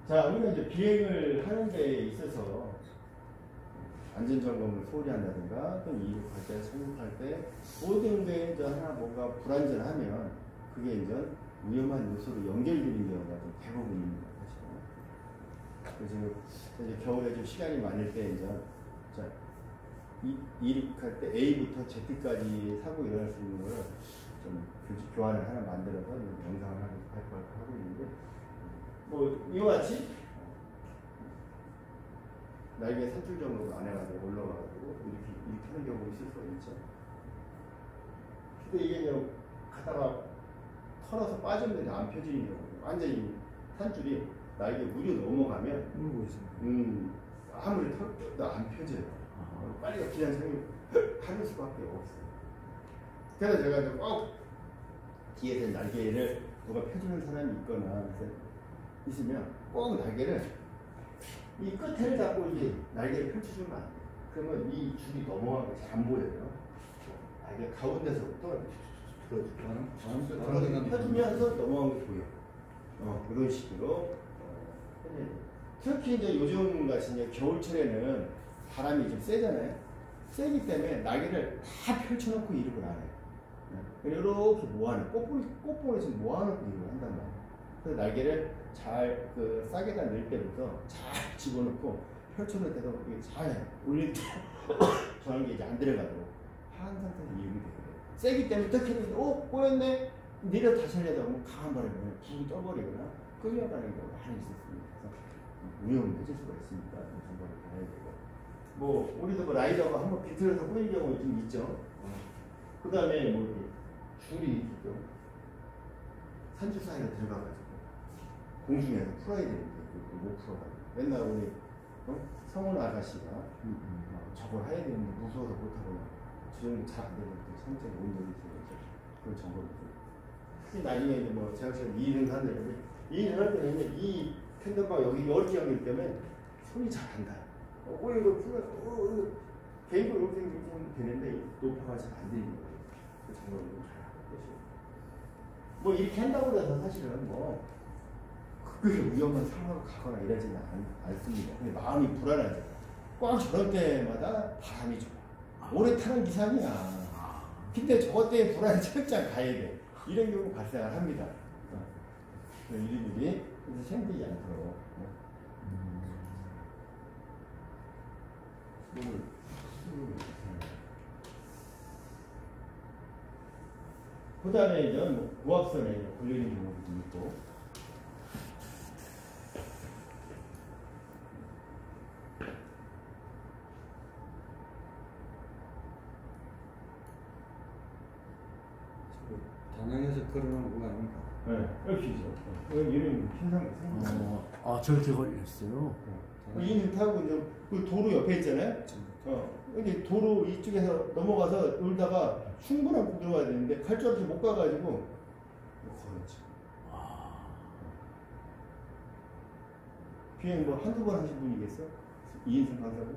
자, 우리가 이제 비행을 하는 데 있어서 안전점검을 소홀히 한다든가 또 이륙할 때, 착륙할 때 모든 게 이제 하나 뭔가 불안전하면 그게 이제 위험한 요소로 연결되는 경우가 좀 대부분입니다. 사실은. 그래서 이제 겨울에 좀 시간이 많을 때 이제 자, 이륙할 때 A부터 Z까지 사고 일어날 수 있는 거를 좀 교환을 하나 만들어서 영상을 하고 있는데 뭐 이와 같이 날개 3줄 정도 안 해가지고 올라가가지고 이렇게 하는 경우가 있을 수가 있죠. 근데 이게 그냥 가다가 털어서 빠졌는데 안 펴지는 경우, 완전히 한 줄이 날개 무려 넘어가면 울고 있습니다. 아무리 털도 안 펴져요. 빨리 그냥 하는 수밖에 없어요. 그래서 제가 이제 꼭 뒤에서 날개를 누가 펴주는 사람이 있거나 있으면 꼭 날개를 이 끝을 잡고 이제 날개를 펼쳐주면 안 돼요. 그러면 이 줄이 넘어가는 것이 안 보여요. 날개 가운데서부터 펴주면서 넘어가는 게 보여. 이런 식으로. 특히 이제 요즘 같이 이제 겨울철에는 바람이 좀 세잖아요. 세기 때문에 날개를 다 펼쳐놓고 이륙을 안 해요. 이렇게 모아놓고, 꽃볼에 좀 모아놓고 이륙을 한단 말이에요. 그래서 날개를 잘 싹에다 넣을 때부터 잘 집어넣고 펼쳐놓을 때도 잘 올릴 때 저런 게 이제 안 들어가도록 한 상태에서 이륙이 되거든요. 세기 때문에 특히 꼬였네? 내려 다시 하려다 보면 강한 바람에 붕 떠버리거나 끌려가는 경우가 많이 있었습니다. 그래서 위험해질 수가 있습니다. 생각을 해야 되고. 뭐 우리도 뭐 라이더가 한번 비틀어서 꼬인 경우 좀 있죠. 그 다음에 뭐 이렇게 줄이 있죠. 산줄 사이에 들어가가지고 공중에서 풀어야 되는데 못 풀어가지고 맨날 우리 성훈 아가씨가 저걸 해야 되는데 무서워서 못하고 주정이 잘 안 되는데 성체가 온 적이 있어서 그걸 점검을 해요. 나중에 이제 뭐 제가 지금 2등 하는데 2등 할 때는 이 텐더가 여기 이렇게 연결 때문에 손이 잘 안 가요. 이거 풀어 개인적으로 이렇게 하면 되는데 높아가 잘 안 되는 거예요. 그 점검을 좀 잘 하고 계시고 뭐 이렇게 한다고 해서 사실은 뭐 그게 위험한 상황을 가거나 이러지는 않습니다. 근데 마음이 불안하죠. 꽉 저럴 때마다 바람이 좋아. 오래 타는 기상이야. 근데 저것 때문에 불안해 철장 가야 돼. 이런 경우 발생을 합니다. 이들이 그래서 생기지 않도록. 그 다음에 이제 뭐 고압선에 걸리는 경우도 있고. 단양에서 걸어놓은 거 아닙니까? 네, 엽시죠. 이런 현상이 생깁니다. 저렇게 걸렸어요? 이는 타고 이제 그 도로 옆에 있잖아요. 이제 도로 이쪽에서 넘어가서 놀다가 충분한 들어가야 되는데 갈 줄 알아서 못 가가지고 걸었죠. 비행 뭐 한두 번 하신 분이겠어? 2인승 강사고.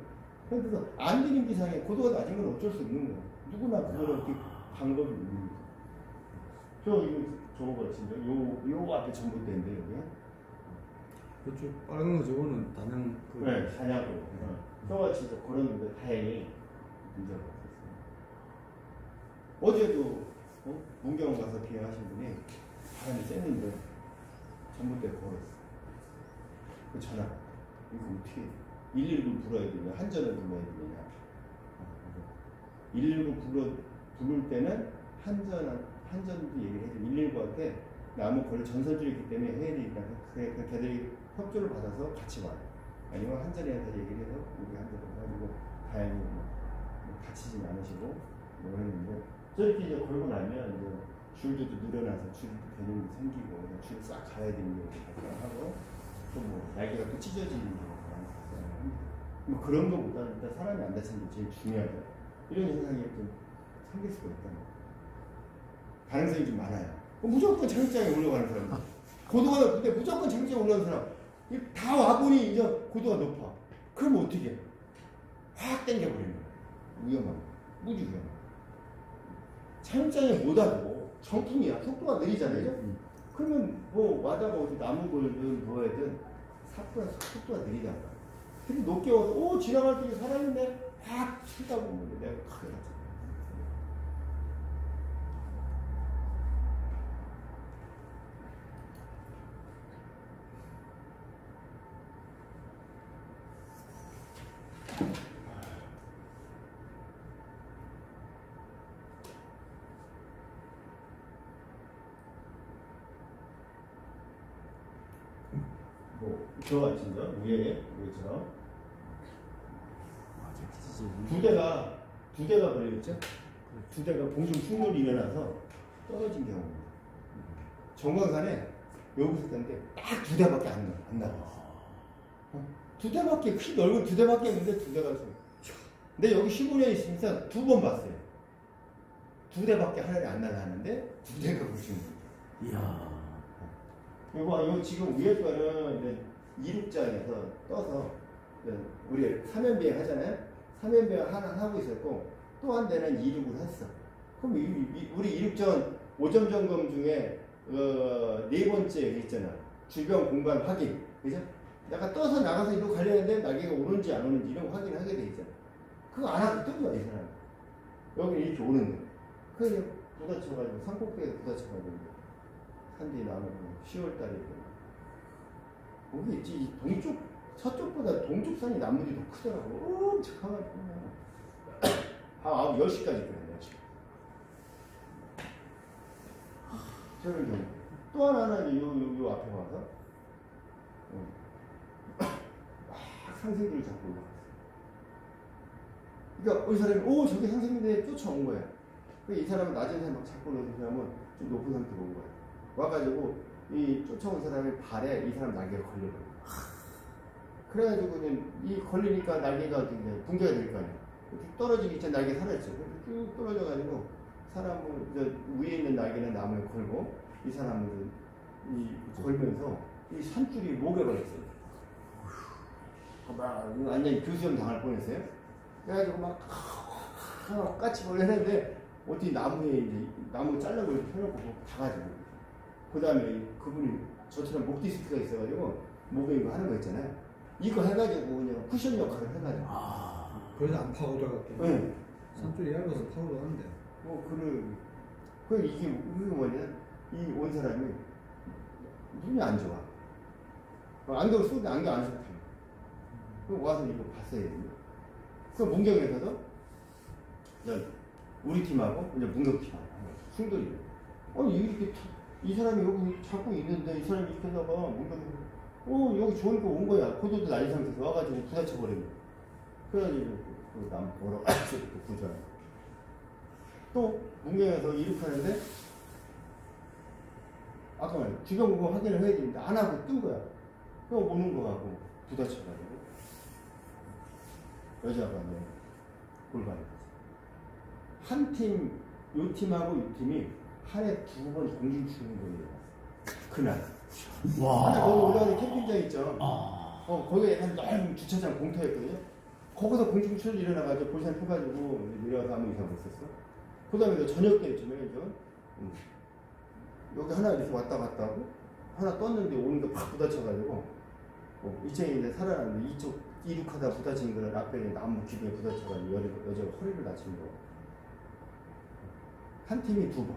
그래서 안 되는 기상에 고도가 낮은 건 어쩔 수 없는 거예요. 누구나 그거는 이렇게 방법이 있는 거죠. 저거 같은데 요 앞에 전봇대인데 여기. 그쪽 빨간 거 저거는 단양 네, 단양으로. 저같이 걸었는데 다행히 문제가 없었어요. 어제도 문경 가서 비행하신 분이 바람이 쐈는데 전봇대 걸었어. 그 전화 이거 어떻게 119 불러야 되냐 한전을 불러야 되냐. 119 부를 때는 한전도 얘기를 해줘. 119한테 아무 거리 전설줄이 있기 때문에 해야 되니까 걔들이 협조를 받아서 같이 와요. 아니면 한전이한테 얘기를 해서 우리 한전을 가지고 다행히 뭐 다치진 않으시고 뭐 했는데 저렇게 이제 걸고 나면 이제 줄도 늘어나서 줄도 되는 게 생기고 줄이 싹 가야 되는 게 발생하고 또 뭐 날개가 또 찢어지는 경우가 발생합니다. 뭐 그런 것보다는 일단 사람이 안 다치는 게 제일 중요하죠. 이런 현상이 좀 생길 수가 있다는 거. 가능성이 좀 많아요. 무조건 장장에 올라가는 사람. 고도가 높은데 무조건 장장에 올라가는 사람. 다 와보니 이제 고도가 높아. 그럼 어떻게 해? 확 당겨버리는 거야. 위험한 거. 무지 위험한 거. 장장에 못 와도 정품이야. 속도가 느리잖아요. 그러면 뭐 와다가 어디 나무 걸든 뭐하든 속도가 느리단 말이야. 근데 높게 와서 오 지나갈 때 사람인데 확 치다 보면 내가 크게 다쳐. 들어가 진짜 위에처럼 두 대가 걸려있죠. 두 대가 공중 충돌이 일어나서 떨어진 경우입니다. 정광산에 여기서 있는데 딱 두 대밖에 안 나가. 두 대밖에 키 넓은 두 대밖에 없는데 두 대가 있어요. 근데 여기 15년에 있으면서 두 번 봤어요. 두 대밖에 하늘에 안 날아가는데 두 대가 보시는 거예요. 이야. 요 지금 위에 거는 이제 이륙장에서 떠서 우리 3연비행 하잖아요. 3연비행 하나 하고 있었고 또 한 대는 이륙을 했어. 그럼 우리 이륙전 5점 점검 중에 네 번째 있잖아. 주변 공간 확인. 그죠? 내가 떠서 나가서 이륙 가려는데 날개가 오는지 안 오는지 이런 거 확인하게 돼 있잖아. 그거 안 하고 뜬 거야, 이 사람. 여기 이렇게 오는 거야. 그래서 부딪혀가지고 산꼭대기에 부딪혀가지고 산뒤 나오고 10월달에 거기 있지. 동쪽 서쪽보다 동쪽 산이 나무들이 더 크더라고. 엄청 커가지고 한 10시까지 그랬네 지금. 저런 경우 또 하나는 요 앞에 와서 막 상생들을 잡고 올라갔어. 그러니까 이 사람이 오 저기 상생들에 쫓아온 거야. 이 사람은 낮은 산에 막 잡고 오는 사람은 좀 높은 상태로 온 거야. 와가지고 이 쫓아온 사람의 발에 이 사람 날개가 걸려버려. 그래가지고 그냥 이 걸리니까 날개가 이제 붕괴가 될 거 아니야. 떨어지기 전에 날개 사라졌죠. 쭉 떨어져가지고 사람은 위에 있는 날개는 나무에 걸고 이 사람은 이 걸면서 이 산줄이 목에 걸렸어요. 막 완전히 교수형 당할 뻔했어요. 그래가지고 막 까치 걸렸는데 어디 나무에 이제 나무 잘라 걸 펴놓고 가가지고 그 다음에 그분이 저처럼 목 디스크가 있어가지고 목에 이거 하는 거 있잖아요. 이거 해가지고 그냥 쿠션 역할을 해가지고. 그래서 안 파고 들어갔겠네. 네. 산줄이 얇아서 파고 들어갔는데. 이게 뭐냐? 이 온 사람이 눈이 안 좋아. 안경을 쓰는데 안경 안 쓰고. 그럼 와서 이거 봤어야 돼요. 그 문경에서도 우리 팀하고 이제 문경팀하고 충돌이. 아니 이렇게 이 사람이 여기 잡고 있는데 이 사람이 이렇게 하다가 문경에서 여기 좋으니까 온 거야. 고도도 낮은 상태에서 와가지고 부딪혀버리는 거야. 그래가지고 남 보러 구조하는 거야. 또 문경에서 이륙하는데 아까 말해 주변 공간 확인을 해야 되는데 안 하고 뜬 거야. 그럼 오는 거 하고 부딪혀가지고 여자가 골반이 한 팀, 요 팀하고 이 팀이 한 해 2번 공중 출근이 일어났어. 그날. 와. 거기 올라가는 캠핑장 있죠. 거기에 한 넓은 주차장 공터였거든요. 거기서 공중 출근이 일어나가지고 볼산 펴가지고 내려와서 아무 이상 없었어. 그 다음에 저녁 때쯤에 여기 하나 이렇게 왔다 갔다 하고 하나 떴는데 오는 게 팍 부딪혀가지고 이층에 살아났는데 이쪽 이륙하다 부딪힌 거는 앞에 나무 기둥에 부딪혀가지고 여자가 허리를 다친 거. 한 팀이 2번.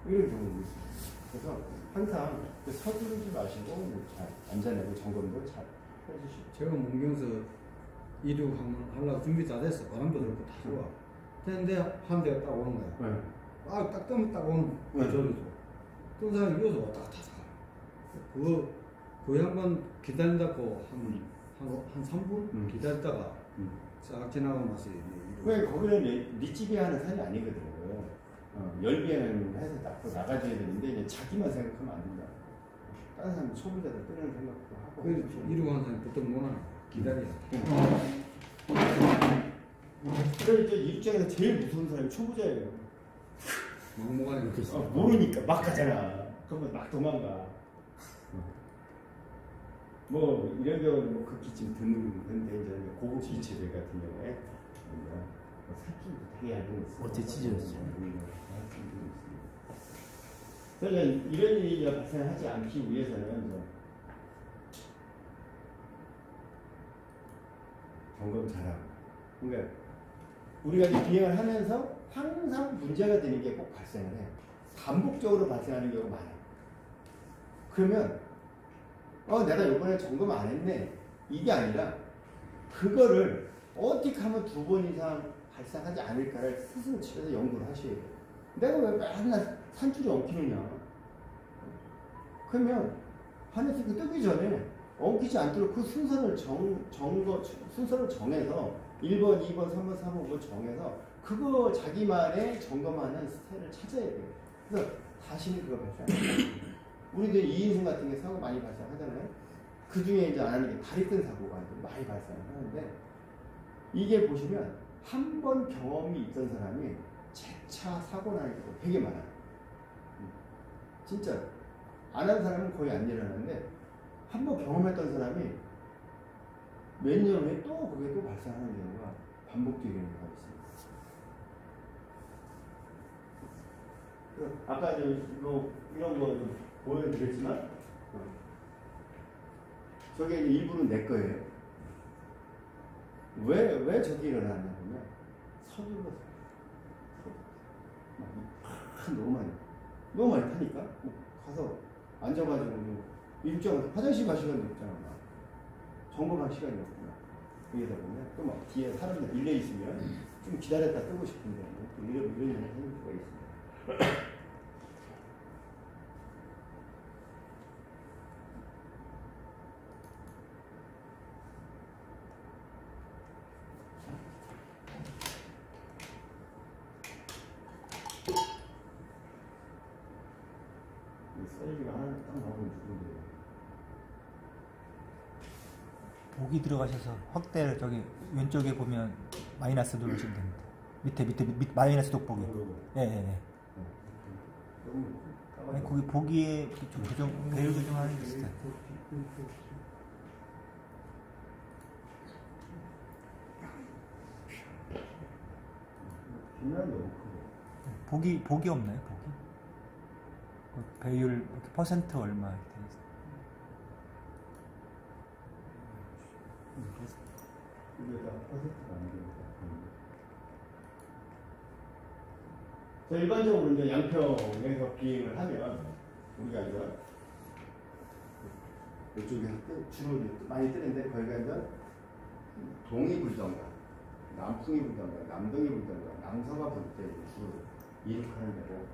이런 경우도 있어요. 그래서 항상 서두르지 마시고 잘 안전하고 점검도 잘 해주시고. 제가 문경에서 이륙하려고 준비 다 됐어. 바람도 들고 다 들어와. 근데 한 대가 딱 오는 거야. 네. 딱 뜨면 딱 오는 거야. 저기서. 뜬 사람이 이어서 왔다 갔다 하잖아. 그 양반 기다린다고 한 3분 기다렸다가 싹 지나고 나서 왜 거기는 밑집이 하는 산이 아니거든. 열비행을 해서 나가줘야 되는데 이제 자기만 생각하면 안 된다. 다른 사람 초보자들 뜨는 생각도 하고. 그 이루고 하는 사람이 보통 못하는 기다려. 그래 이제 이륙장에서 제일 무서운 사람이 초보자예요. 막무가내 그렇겠어. 모르니까 막 가잖아. 그러면 막 도망가. 뭐 이런 경우는 뭐 극히 좀 드문데 이제 고급 기체들 같은 경우에 살기 되게 얇은 있어. 어째 찢어졌어요? 그러니까 이런 일이 발생하지 않기 위해서는 점검 잘하고. 그러니까 우리가 이제 비행을 하면서 항상 문제가 되는 게 꼭 발생을 해. 반복적으로 발생하는 경우가 많아요. 그러면 내가 이번에 점검 안 했네. 이게 아니라 그거를 어떻게 하면 2번 이상 발생하지 않을까를 스스로 집에서 연구를 하셔야 돼요. 내가 왜 맨날 산줄이 엉키느냐. 그러면 하늘색 뜨기 전에 엉키지 않도록 그 순서를 순서를 정해서 1번, 2번, 3번, 4번, 5번 정해서 그거 자기만의 점검하는 스타일을 찾아야 돼요. 그래서 다시는 그거 발생하지. 우리들 2인승 같은 게 사고 많이 발생하잖아요. 그 중에 이제 안 하는 게 다리 끈 사고가 많이 발생하는데 이게 보시면 한 번 경험이 있던 사람이 재차 사고 나는 경우가 되게 많아요. 진짜 안 한 사람은 거의 안 일어나는데 한 번 경험했던 사람이 몇 년 후에 또 그게 또 발생하는 경우가 반복되는 경우가 있습니다. 아까 이런 거 보여드렸지만 저게 일부는 내 거예요. 왜 저게 일어나냐면 서둘러서 너무 많이 타니까 가서 앉아가지고 일정 화장실 갈 시간도 없잖아. 점검할 시간이 없구나. 그러다 보면 또 막 뒤에 사람들 밀려 있으면 좀 기다렸다 뜨고 싶은데 이런 일이 생길 수가 있습니다. 썰기가 하나 딱 나오면 죽은데. 복이 들어가셔서 확대를 저기 왼쪽에 보면 마이너스 누르시면 됩니다. 밑에 마이너스 돋보기. 예. 아니 거기 보기에 좀 배열 조정하는 게 있어요. 빛나는 너무 크고. 복이 없나요? 복이? 배율 퍼센트 얼마 이렇게 돼 있어요. 이게 다 퍼센트가 안 됩니다. 자, 일반적으로 이제 양평에서 비행을 하면 우리가 이제 이쪽에 주로 많이 뜨는데 거기가 이제 동이 불던가 남풍이 불던가 남동이 불던가 남서가 불 때 주로 이륙하는 데고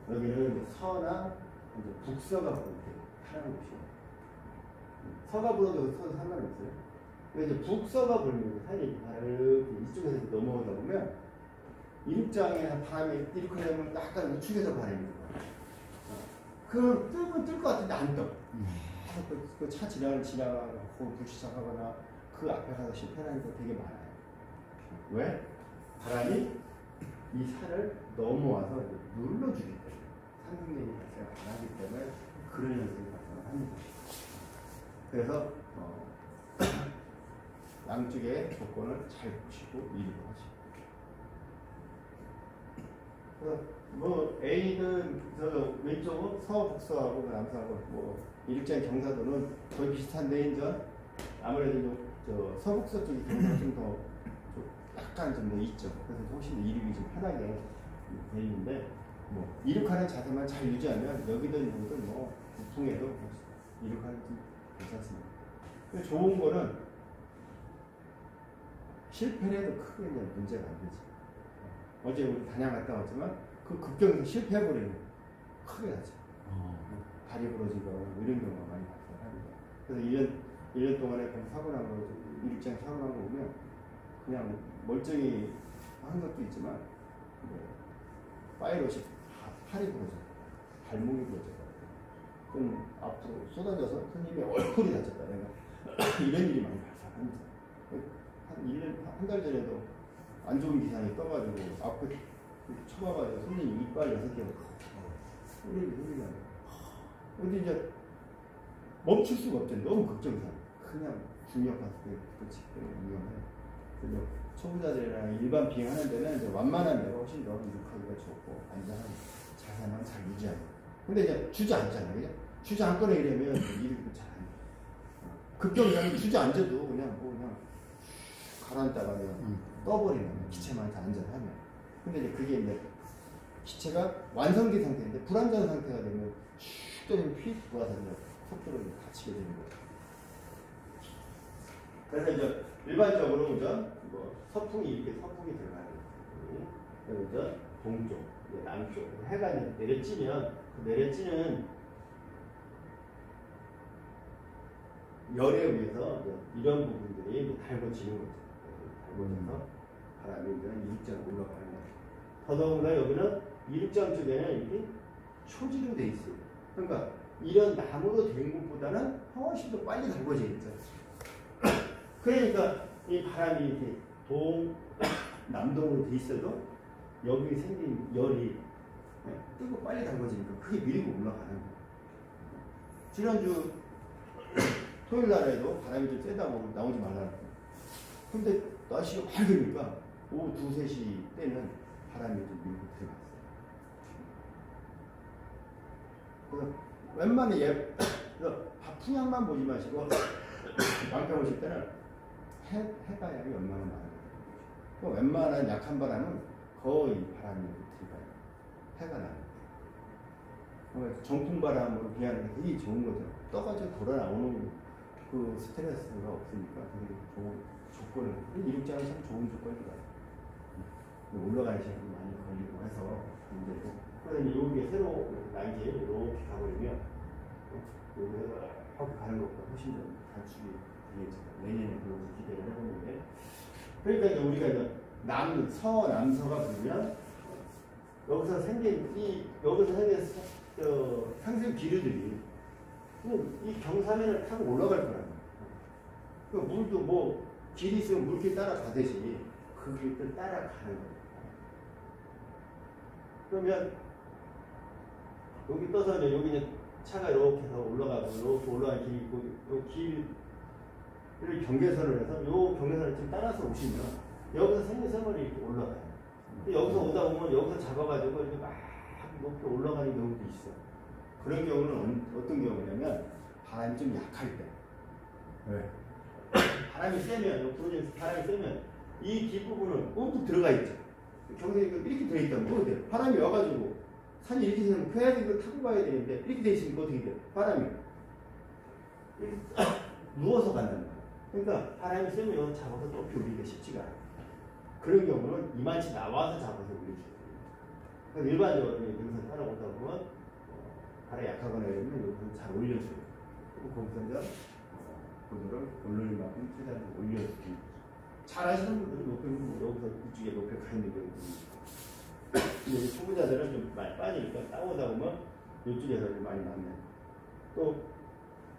여기는 서나 이제 북서가 불 때 하는 곳이에요. 서가 불어도 서도 상관없어요. 근데 이제 북서가 불면 산이 바로 이쪽에서 넘어오다 보면 이륙장에 바람이 이륙하려면 약간 우측에서 바람이 들어요. 그 뜨면 뜰 것 같은데 안 떠. 그 차 지나가고 불시착하거나 그 앞에 가서 실패하는 거 되게 많아요. 왜? 바람이 이 산을 넘어와서 눌러주기 때문에 상승력이 발생을 안 하기 때문에 그런 현상이 발생을 합니다. 그래서 양쪽의 조건을 잘 보시고 이륙을 하시고 뭐 A는 저 왼쪽은 서북서하고 남서하고 뭐 이륙장 경사도는 거의 비슷한데 이제 아무래도 저 서북서 쪽이 경사가 좀 더 약간 좀 더 있죠. 그래서 훨씬 더 이륙이 좀 편하게 돼 있는데 뭐 이륙하는 자세만 잘 유지하면 여기든 여기든 뭐 북풍에도 이륙하는 좀 괜찮습니다. 근데 좋은 거는 실패를 해도 크게 문제가 안 되지. 어제 우리 단양 갔다 왔지만 그 급경에서 실패해버리면 크게 나죠. 다리 부러지거나 이런 경우가 많이 발생합니다. 그래서 1년 동안에 사고 난 거, 이륙장 사고 난 거 보면 그냥 멀쩡히 한 것도 있지만 파이럿이 팔이 부러져, 발목이 부러져. 그럼 앞으로 쏟아져서 손님의 얼굴이 다쳤다. 내가 이런 일이 많이 발생합니다. 한 달 전에도 안 좋은 기사이 떠가지고 앞에 쳐봐가지고 손님 이빨 6개 소리가 근데 이제 멈출 수가 없잖아요. 너무 걱정사. 그냥 중력 봤을 때 그치 위험해. 그래서 초보자들이나 일반 비행하는 데는 이제 완만한 데가 훨씬 더 이륙하기가 좋고 안전한 자세만 잘 유지하고. 근데 이제 주저앉잖아요. 그냥 주저앉거나 이러면 이륙도 잘 안 돼. 급경사는 주저앉아도 그냥 가라앉다가 그냥 떠버리는 거예요. 기체만 안전하면. 근데 이제 그게 이제 기체가 완성된 상태인데 불안전 상태가 되면 슉 떠면 휙 돌아서 이제 속도로 이제 갇히게 되는 거죠. 그래서 이제 일반적으로 뭐 서풍이 이렇게 서풍이 들어가는 거예요. 그리고 이제 동쪽, 남쪽, 해가 내려찌면 그 내려찌는 열에 의해서 이런 부분들이 달궈지는 거죠. 달궈져서 바람이 이제 이륙장으로 올라가는 거죠. 더더군다나 여기는 이륙장 쪽에는 이렇게 초지로 돼 있어요. 그러니까 이런 나무로 된 것보다는 훨씬 더 빨리 달궈져 있죠. 그러니까 이 바람이 이렇게 남동으로 돼 있어도 여기 생긴 열이 뜨고 빨리 달궈지니까 크게 밀고 올라가는 거예요. 지난주 토요일 날에도 바람이 좀 세다고 나오지 말라고. 근데 날씨가 밝으니까 오후 2, 3시 때는 바람이 좀 밀고 들어갔어요. 그래서 웬만한 풍향만 보지 마시고 왕평 오실 때는 해바람이 얼마나 많아요. 웬만한 약한 바람은 거의 바람이 들어가요. 해가 나요. 정풍 바람으로 그냥 되게 좋은 거죠. 떠가지고 돌아 나오는 그 스트레스가 없으니까 되게 좋은 조건을, 이륙장은 참 좋은 조건이다. 올라가는 시간이 많이 걸리고 해서 문제고. 그래서 여기에 새로 날개 이렇게 가버리면 여기서 이렇게 가는 것보다 훨씬 더 단축이 되겠죠. 내년에 그런 기대를 해보는데. 그러니까 이제 우리가 이제 남서가 부르면 여기서 생긴 상승 기류들이 이 경사면을 타고 올라갈 거라고. 그 물도 뭐 길이 있으면 물길 따라가듯이 그 길을 따라가는 거예요. 그러면 여기 떠서 이제 여기 이제 차가 이렇게 해서 올라가고 이렇게 올라가는 길이 있고 요 길을 경계선을 해서 요 경계선을 좀 따라서 오시면 여기서 생리섬을 이렇게 올라가요. 여기서 오다 보면 여기서 잡아가지고 이렇게 막 높게 올라가는 경우도 있어요. 그런 경우는 어떤 경우냐면 바람이 좀 약할 때. 네. 바람이 세면, 바람이 세면 이 뒷부분은 움푹 들어가 있죠. 경사가 이렇게 들어있다면 어떻게 돼요? 바람이 와가지고 산이 이렇게 되면 그래야 이걸 타고 가야 되는데 이렇게 돼 있으니까 어떻게 돼요? 바람이 누워서 간다는 거예요. 그러니까 바람이 세면 여기서 잡아서 높이 올리기가 쉽지가 않아요. 그런 경우는 이만치 나와서 잡아서 올릴 수 있어요. 그러니까 일반적으로 능선 타러 오다 보면 바람이 약하거나 이러면 여기서 잘 올려줘요. 그리고 거기서 이제 고도를 올릴 만큼 최대한 올려주고. 잘 하시는 분들은 높이는 여기서 이쪽에 높이 가 있는 경우도 있고. 근데 초보자들은 좀 많이 빠지니까 따오다 보면 이쪽에서 좀 많이 남네요. 또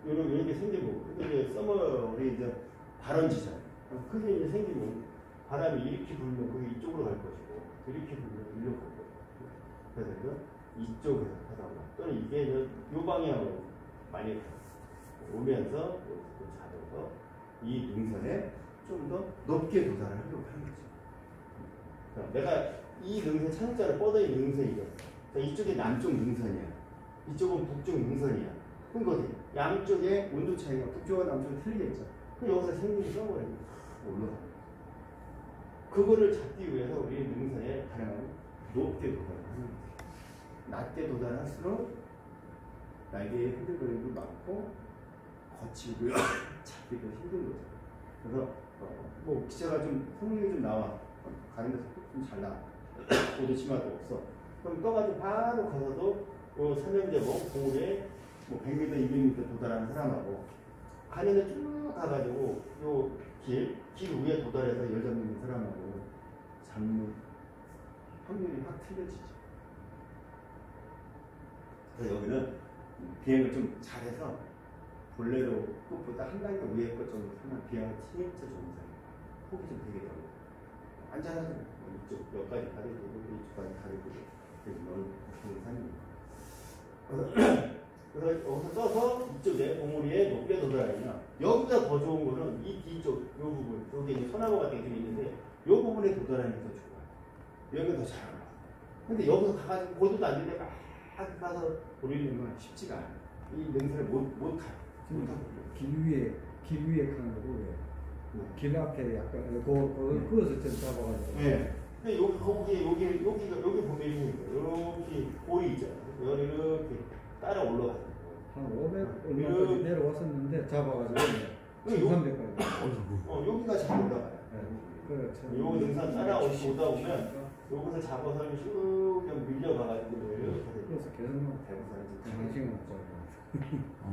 이렇게 생기고, 근데 이제 서머리 이제 발원지잖아요. 그게 이제 생기면 바람이 이렇게 불면 그게 이쪽으로 갈 것이고, 이렇게 불면 이리로 갈 것이고. 그래서 이쪽에서 하다 보면 또는 이게 이 방향으로 많이 오면서 여기서 잡아서 이 능선에 좀 더 높게 도달을 하려고 하는 거죠. 내가 이 능선 창자를 뻗어있는 능선이죠. 이쪽이 남쪽 능선이야. 이쪽은 북쪽 능선이야. 그럼 양쪽의 온도 차이가 북쪽과 남쪽은 틀리겠죠. 그럼 여기서 생긴 써버리면 올라가요. 그거를 잡기 위해서 우리 능선에 가능한 높게 도달을 하는 거죠. 낮게 도달할수록 날개에 흔들거리도 많고 거칠고요. 잡기도 힘든 거죠. 그래서 뭐 기체가 좀 성능이 좀 나와 가는 데서 좀 잘 나와 오도 치마도 없어. 그럼 떠가지고 바로 가서도 요 삼형제봉 공울에 뭐 100m, 200m 도달하는 사람하고 가는 데 쭉 가가지고 요 길 위에 도달해서 열 잡는 사람하고 잡는 확률이 확 틀려지죠. 그래서 여기는 비행을 좀 잘해서 본래로 끝보다 한 단계 위에 것 정도 하면 비행을 진짜 좋은 사람. 폭이 좀 되게 넓어. 안전하죠. 이쪽 여기까지 가리고 이쪽까지 가리고 되게 넓은 산입니다. 그래서 여기서 떠서 이쪽에 봉우리에 높게 도달하면 여기보다 더 좋은 거는 이 뒤쪽 이 부분 여기 이제 소나무 같은 게 좀 있는데 이 부분에 도달하는 게 더 좋아요. 여기가 더 잘 올라가. 근데 여기서 가가지고 고도도 안 되는데 막 가서 올리는 건 쉽지가 않아요. 이 능선을 못 가요. 길 위에 가는 거고 왜? 길 앞에 약간 그것을 좀 잡아가지고. 네. 근데 여기 보면 이렇게 골이 있잖아요. 여기 이렇게 따라 올라가요. 한 500 얼마까지 내려왔었는데 잡아가지고 1300까지. 여기가 잘 올라가요. 그렇죠. 요 능선 따라오다 보면 여기서 잡아서 쭉 밀려가가지고 이렇게 그래서 계속 대부산에 한시간 먹고.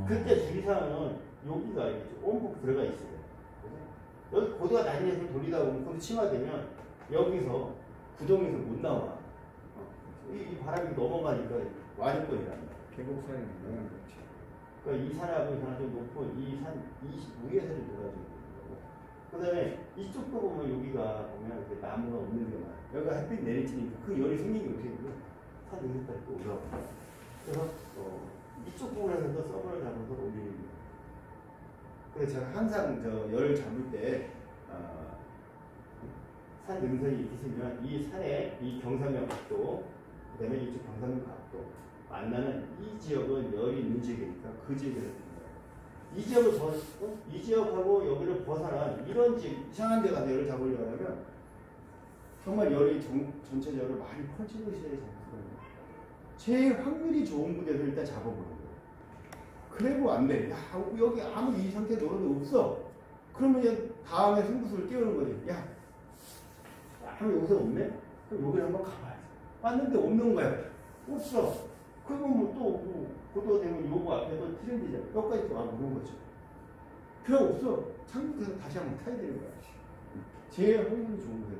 그때 주의사항은 여기가 이렇게 온폭 들어가 있어요. 여기 고도가 다니면서 돌리다 보면 고도 침하되면 여기서 구동에서 못 나와. 이 바람이 넘어가니까 와주권이란 말이야. 계곡 사이는 모양 그렇지. 그러니까 이 산하고 좀 높은 이 위에서를 놀아주는 거고. 그 다음에 이쪽도 보면 여기가 보면 나무가 없는 데가 많아요. 여기가 햇빛 내리치니까 그 열이 생기기 어떻게 되면 산 능선까지 또 올라가요. 그래서 이쪽 부분에서도 서버를 잡아서 올리는 거예요. 그래서 제가 항상 열 잡을 때 산 능선이 있으면 이 산의 이 경사면 각도, 그 다음에 이쪽 경사면 각도 만나는 이 지역은 열이 있는 지역이니까 그 지역에서 되는 거예요. 이 지역을 이 지역하고 여기를 벗어난 이런 지역, 이상한 데 가서 열을 잡으려고 하면 정말 열이 전체적으로 많이 퍼지는 시절에 잡거든요. 제일 확률이 좋은 곳에서 일단 잡아보는 거예요. 그래도 안 돼. 야, 여기 아무 이 상태 노릇도 없어. 그러면 다음에 승부수를 띄우는 거지. 야, 하면 여기서 없네? 그럼 여기를 한번 가봐야지. 왔는데 없는 거야. 없어. 그러면 고도가 되면 요거 앞에도 트렌드잖아. 여기까지 또 와보는 거죠. 필요 없어. 창문에서 다시 한번 타야 되는 거야. 제일 확률이 좋은 거예요.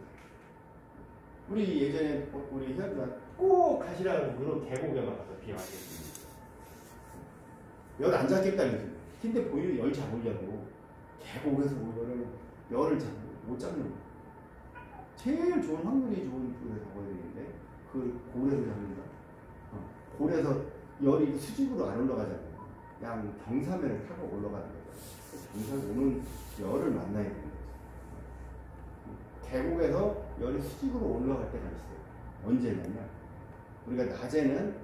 우리 예전에 우리 회원들 꼭 가시라고 그런 계곡에만 가서 비 맞게 했습니다. 열 안 잡겠다는 거죠. 근데 본인이 열 잡으려고 계곡에서 오면은 열을 못 잡는 거예요. 제일 좋은 확률이 좋은 곳에서 잡아야 되는데 그 골에서 잡는다. 골에서 열이 수직으로 안 올라가잖아요. 양 경사면을 타고 올라가는 거죠. 경사에 오는 열을 만나야 되는 거죠. 계곡에서 열이 수직으로 올라갈 때가 있어요. 언제냐면 우리가 낮에는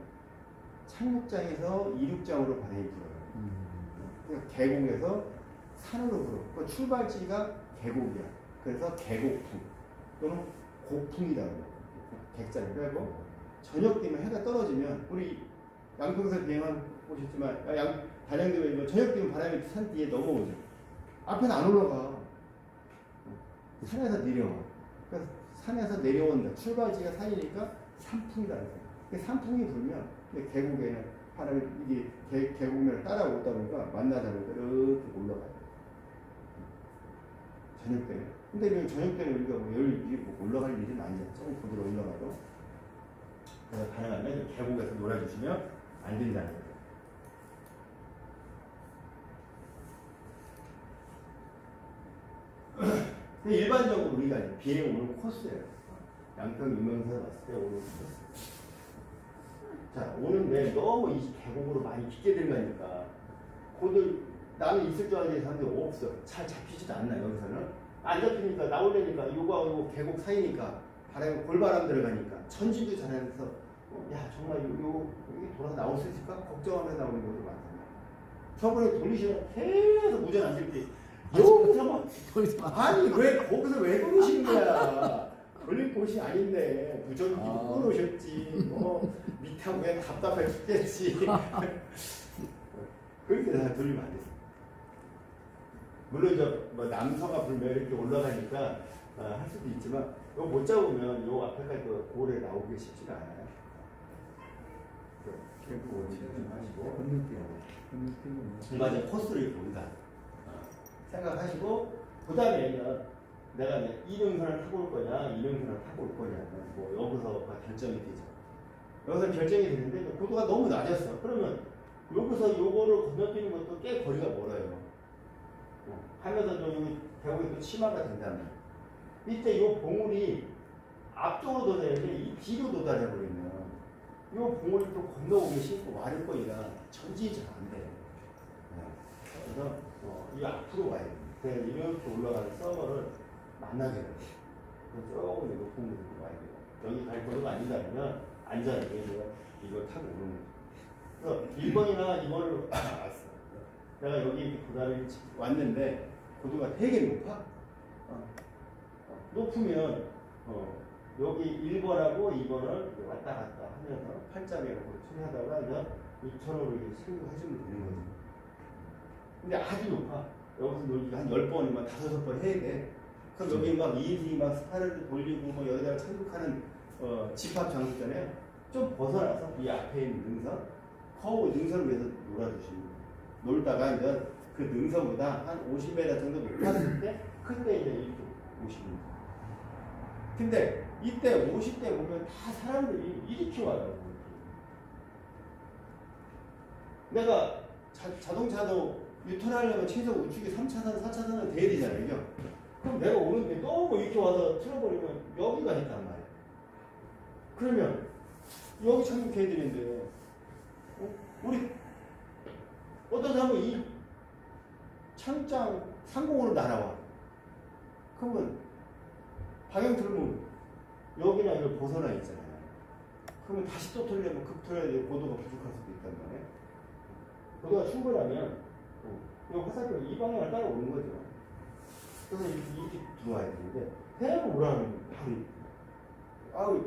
착륙장에서 이륙장으로 바람이 불어요. 그러니까 계곡에서 산으로 불어. 그 출발지가 계곡이야. 그래서 계곡풍 또는 곡풍이다. 객자를 빼고 저녁 되면 해가 떨어지면 우리 양평선 비행한 보셨지만 단양대로 저녁 되면 바람이 산 뒤에 넘어오죠. 앞에는 안 올라가. 산에서 내려와. 그러니까 산에서 내려온다. 출발지가 산이니까 산풍이라는 거예요. 산풍이 불면 계곡에는 바람이 이게 계곡면을 따라오다 보니까 만나자마자 이렇게 올라가요. 저녁 때는. 근데 저녁 때는 우리가 열이 올라갈 일은 아니죠. 조금 고도로 올라가도. 그래서 가능하면 계곡에서 놀아주시면 안 된다는 거예요. 일반적으로 우리가 비행 오는 코스예요. 양평 유명사에 왔을 때 오는 코스. 자, 오는데 너무 이 계곡으로 많이 깊게 들어가니까 고들 나는 있을 줄 알았는데 사람들이 없어. 잘 잡히지도 않나 여기서는. 안 잡히니까 나오려니까 요거 계곡 사이니까 바람에 골바람 들어가니까 천진도 잘해서 야 정말 여기 돌아서 나올 수 있을까? 걱정하면서 나오는 경우도 많잖아요. 저번에 돌리시면 계속 무전 안 될 때 여기서 아니 왜 거기서 왜 돌리시는 거야? 돌릴 곳이 아닌데 무전기도 끊으셨지. 밑하고 그냥 답답해 죽겠지. 그렇게 다 돌리면 안 돼. 물론 남서가 불면 이렇게 올라가니까 할 수도 있지만 이거 못 잡으면 요 앞에까지 고래 나오기 쉽지가 않아요. 결국 원칙을 하시고 맞아 코스를 이렇게 본다. 생각하시고 그 다음에 내가 이 능선을 타고 올 거냐 이 능선을 타고 올 거냐 여기서 결정이 되죠. 여기서 결정이 되는데 고도가 너무 낮았어. 그러면 여기서 요거를 건너뛰는 것도 꽤 거리가 멀어요. 하면서 여기 계곡에 또 치마가 된다면 이때 요 봉우리 앞쪽으로 도달했는데 이 뒤로 도달해버리면 요 봉우리 또 건너오기 쉽고 와를 거리가 전진이 잘 안 돼요. 그래서 이 앞으로 와야 돼요. 그래서 이렇게 올라가는 서버를 만나게 돼요. 조금 높은 곳으로 와야 돼요. 여기 갈 거리가 아니다면 안전하게 이걸 타고 오는 거예요. 그래서 1번이나 2번을 왔어. 내가 여기 이렇게 고다를 왔는데 고도가 되게 높아. 높으면 여기 1번하고 2번을 왔다 갔다 하면서 팔자매하고 처리하다가 이제 2,000원을 이렇게 생각해주면 되는 거지. 근데 아주 높아. 여기서 놀기가 한 10번이면 5번 해야 돼. 그럼 여기 막 2인승이 막 스파를 돌리고 뭐 여기다가 착륙하는 집합 장소 있잖아요. 좀 벗어나서 이 앞에 있는 능선, 커브 능선을 위해서 놀아주시는 거예요. 놀다가 이제 그 능선보다 한 50m 정도 높았을 때 그때 이제 이렇게 오시는 거예요. 근데 이때 50대 보면 다 사람들이 이렇게 와요. 내가 자동차도 유턴하려면 최소 우측에 3차선, 4차선은 돼야 되잖아요. 이게. 그럼 내가 오는데 너무 이렇게 와서 틀어버리면 여기가 있단 말이야. 그러면 여기 착륙해야 되는데 우리 어떤 사람은 이 창장 상공으로 날아와. 그러면 방향 틀면 여기나 이걸 벗어나 있잖아요. 그러면 다시 또 틀려면 급틀어야 돼. 고도가 부족할 수도 있단 말이에요. 고도가 충분하면 이 화살표가 이 방향을 따라오는 거죠. 그래서 이렇게 들어와야 되는데 대부분 뭐라는 바로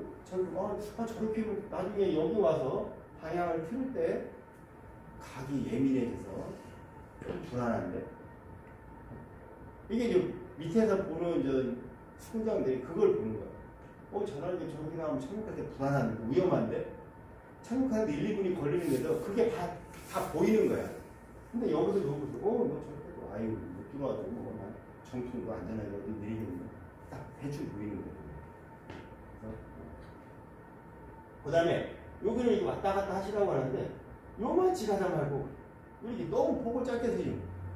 저렇게 나중에 여기 와서 방향을 틀 때 각이 예민해져서 좀 불안한데 이게 이제 밑에서 보는 이제 승장들이 그걸 보는 거야. 저렇게 나오면 착륙할 때 불안한데 위험한데 착륙하는데 1, 2분이 걸리는데도 그게 다 보이는 거야. 근데 여기서 너 저렇게 아유 못 들어와도 뭐 정통도 안전하게 어디 내리겠네. 딱 대충 보이는 거예요. 그 다음에 여기는 이렇게 왔다 갔다 하시라고 하는데 요만치 가다 말고 이렇게 너무 폭을 짧게 쓰죠.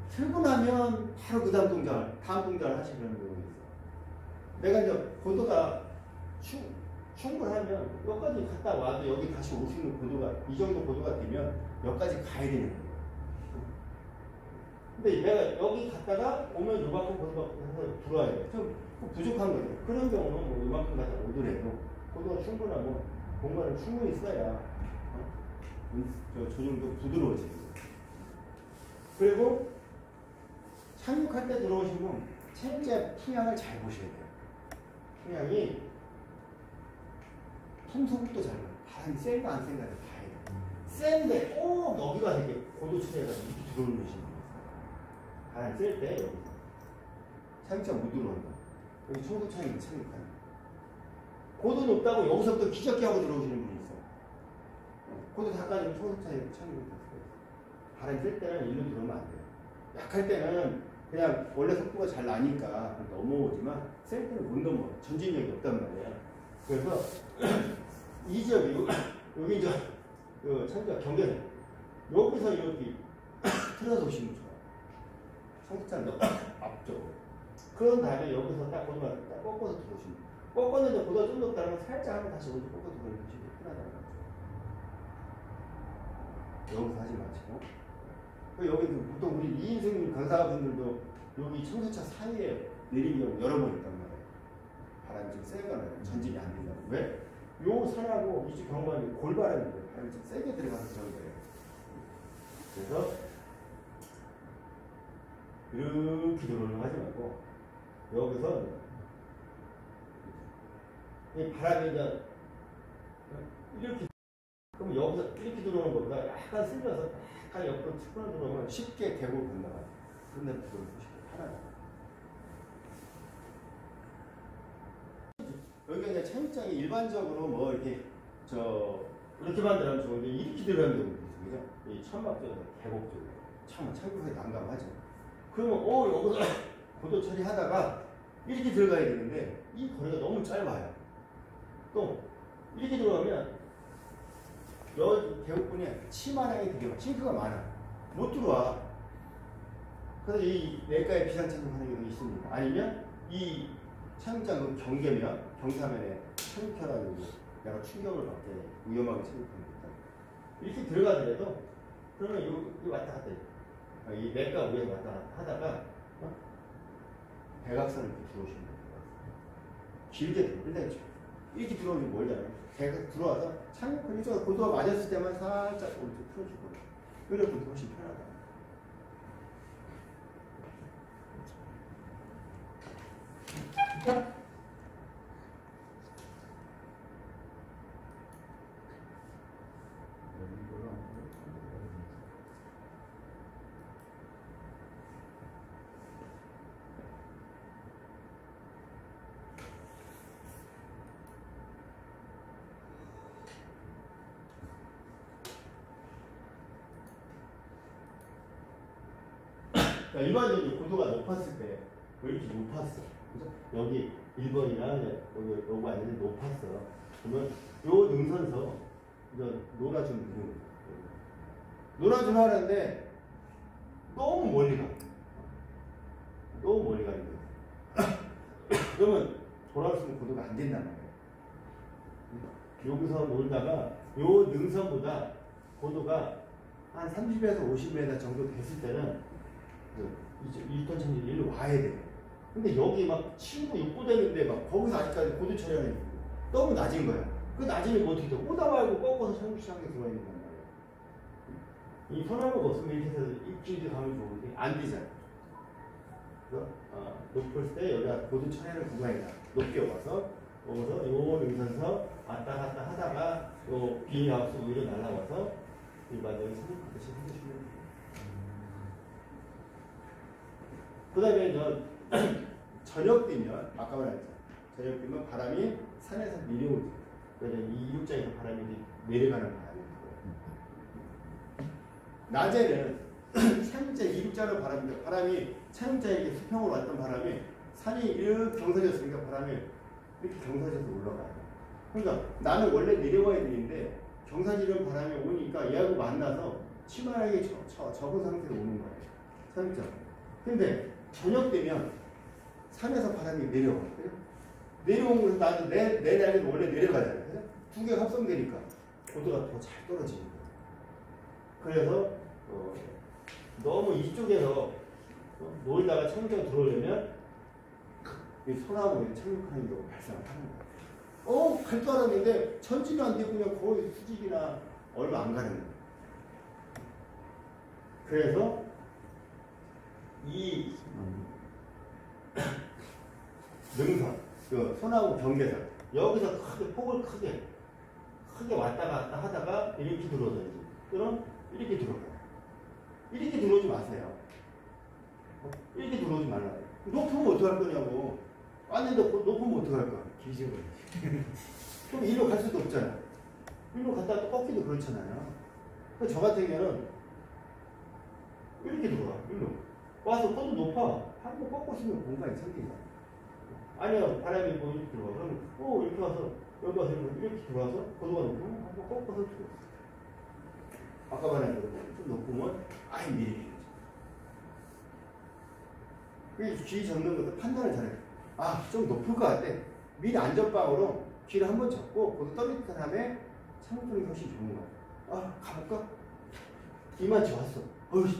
틀고 나면 바로 그 다음 동작을 하시려는 경우가 있어. 내가 이제 고도가 충분하면 여기까지 갔다 와도 여기 다시 올 수 있는 고도가 이 정도 고도가 되면 여기까지 가야 되는 거예요. 근데 내가 여기 갔다가 오면 요만큼 고도가 들어와야 돼. 좀 부족한 거죠. 그런 경우는 뭐 요만큼 갔다 오더라도 고도가 충분하면 공간을 충분히 써야 저 정도 부드러워지는 거예요. 그리고 착륙할 때 들어오시면 체제 풍향을 잘 보셔야 돼요. 풍향이 풍속도 잘 봐요. 바람이 센가 안 센가를 봐야 돼요. 센데 꼭 여기가 되게 고도 추세가 이렇게 들어오는 것이 바람이 셀 때 여기 착륙자 못 들어온다. 여기 청소창이 착륙하는 고도 높다고 여기서부터 기적기 하고 들어오시는 분이 있어. 고도 닦아주면 청소창에 착륙이 됐어요. 바람이 셀 때는 일로 들어오면 안 돼요. 약할 때는 그냥 원래 속도가 잘 나니까 넘어오지만 셀 때는 못 넘어. 전진력이 없단 말이야. 그래서 이 지역이 여기 이제 창자 경계선 여기서 이렇게 틀어서 오시면 좋아. 청소창 앞쪽으로. 그런 다음에 여기서 딱 보면 딱 꺾어서 들어오시면 꺾었는데 보다 좀 높다면 살짝 하면 다시 오른쪽 꺾어서 들어오시면 편하다는 거죠. 여기서 하지 마시고. 여기 보통 우리 2인승 강사분들도 여기 청소차 사이에 내리는 경우 여러 번 있단 말이에요. 바람이 좀 세거나 전진이 안 된다고. 왜? 요 산하고 이쪽 경관이 골바람인데 바람이 좀 세게 들어가서 그런 거예요. 그래서 이렇게 들어오려고 하지 말고 여기서 이 바람이 이제 이렇게 그럼 여기서 이렇게 들어오는 것보다 약간 쓸려서 약간 옆으로 측면으로 들어오면 쉽게 계곡을 건너가요. 그런데 그걸 쉽게 편하다. 여기가 이제 착륙장이 일반적으로 뭐 이렇게 이렇게 만들면 좋은데 이렇게 들어가는 경우도 있어요. 이 천막 쪽에서 계곡 쪽에 착륙하기 난감하죠. 그러면 여기서 고도 처리하다가 이렇게 들어가야 되는데 이 거리가 너무 짧아요. 또 이렇게 들어가면 여기 계곡분에 치마량이 되게 많아. 싱크가 많아. 못 들어와. 그래서 이 내과에 비상 착륙하는 경우도 있습니다. 아니면 이 착륙장 경계면 경사면에 착륙해가지고 내가 충격을 받게 위험하게 착륙하는 거다. 이렇게 들어가더라도 그러면 여기 왔다 갔다 해요. 이 내과 위에 왔다 갔다 하다가 대각선을 이렇게 들어오시면 됩니다. 길게 들어오면 이렇게 들어오면 멀잖아요. 대각 들어와서 착륙을 이쪽 고도가 맞았을 때만 살짝 오른쪽 틀어주고 그래 보기 훨씬 편하다. 그러니까 일반적으로 고도가 높았을 때 왜 이렇게 높았어? 그죠? 여기 1번이나 여기 아니면 높았어. 그러면 요 능선서 이제 놀아주는 거예요. 놀아주려 하는데 너무 멀리 가. 너무 멀리 가는 거예요. 그러면 돌아왔으면 고도가 안 된단 말이에요. 여기서 놀다가 요 능선보다 고도가 한 30에서 50m 정도 됐을 때는 이제 1톤 천지 일로 와야 돼요. 근데 여기 막 7부, 6부 되는데 막 거기서 아직까지 고도 처리하는 너무 낮은 거야. 그 낮으면 뭐 어떻게 돼? 오다 말고 꺾어서 청주시장에 들어와 있는 거란 말이에요. 이 소나무가 없으면 이렇게 해서 입질이 가면 좋은데 안 되잖아. 그래서 높을 때 여기가 고도 처리하는 구간이다. 높게 와서 여기서 요 능선서 왔다 갔다 하다가 요 비닐하우스 위로 날아와서 일반적인 선입하듯이 해주시면 돼요. 그 다음에 저녁 되면 아까 말했죠. 저녁 되면 바람이 산에서 내려오죠. 그래서 이 이륙장에서 바람이 내려가는 바람이 있고요. 낮에는 차용자 이륙장으로 바람이 차용자에 이렇게 수평으로 왔던 바람이 산이 이렇게 경사졌으니까 바람이 이렇게 경사져서 올라가요. 그러니까 나는 원래 내려와야 되는데 경사지는 바람이 오니까 얘하고 만나서 치마하게 접은 상태로 오는 거예요. 차용자. 근데 저녁 되면 산에서 바람이 내려와. 내려온 곳에서 나도 내 날개는 원래 내려가잖아요. 그죠? 두 개가 합성되니까 고도가 더 잘 떨어지는 거예요. 그래서 너무 이쪽에서 놀다가 청정 들어오려면 이 소나무에 착륙하는 경우가 발생하는 거예요. 갈 줄 알았는데 전지도 안 되고 그냥 거의 수직이나 얼마 안 가는 거예요. 그래서 이 능선, 그 소나무 경계선 여기서 폭을 크게 왔다 갔다 하다가 이렇게 들어오든지 또는 이렇게 들어가요. 이렇게 들어오지 마세요. 이렇게 들어오지 말라요. 높으면 어떡할 거냐고. 왔는데 높으면 어떡할 거야. 기지버리. 그럼 일로 갈 수도 없잖아. 일로 갔다가 또 꺾기도 그렇잖아요. 저 같은 경우는 이렇게 들어가. 일로. 와서 고도 높아. 한번 꺾고 있으면 공간이 생기잖아. 아니요, 바람이 뭐 이렇게 들어와. 그러면, 이렇게 와서, 여기 와서 이렇게 들어와서, 고도가 높으면 한번 꺾어서 들어와. 아까 말한 대로 좀 높으면 아예 미리 되죠. 귀 접는 것도 판단을 잘해. 좀 높을 것 같아. 미리 안전빵으로 귀를 한번 접고, 고도 떨어진 다음에 착륙하는 게 훨씬 좋은 거야. 가볼까? 이만치 왔어.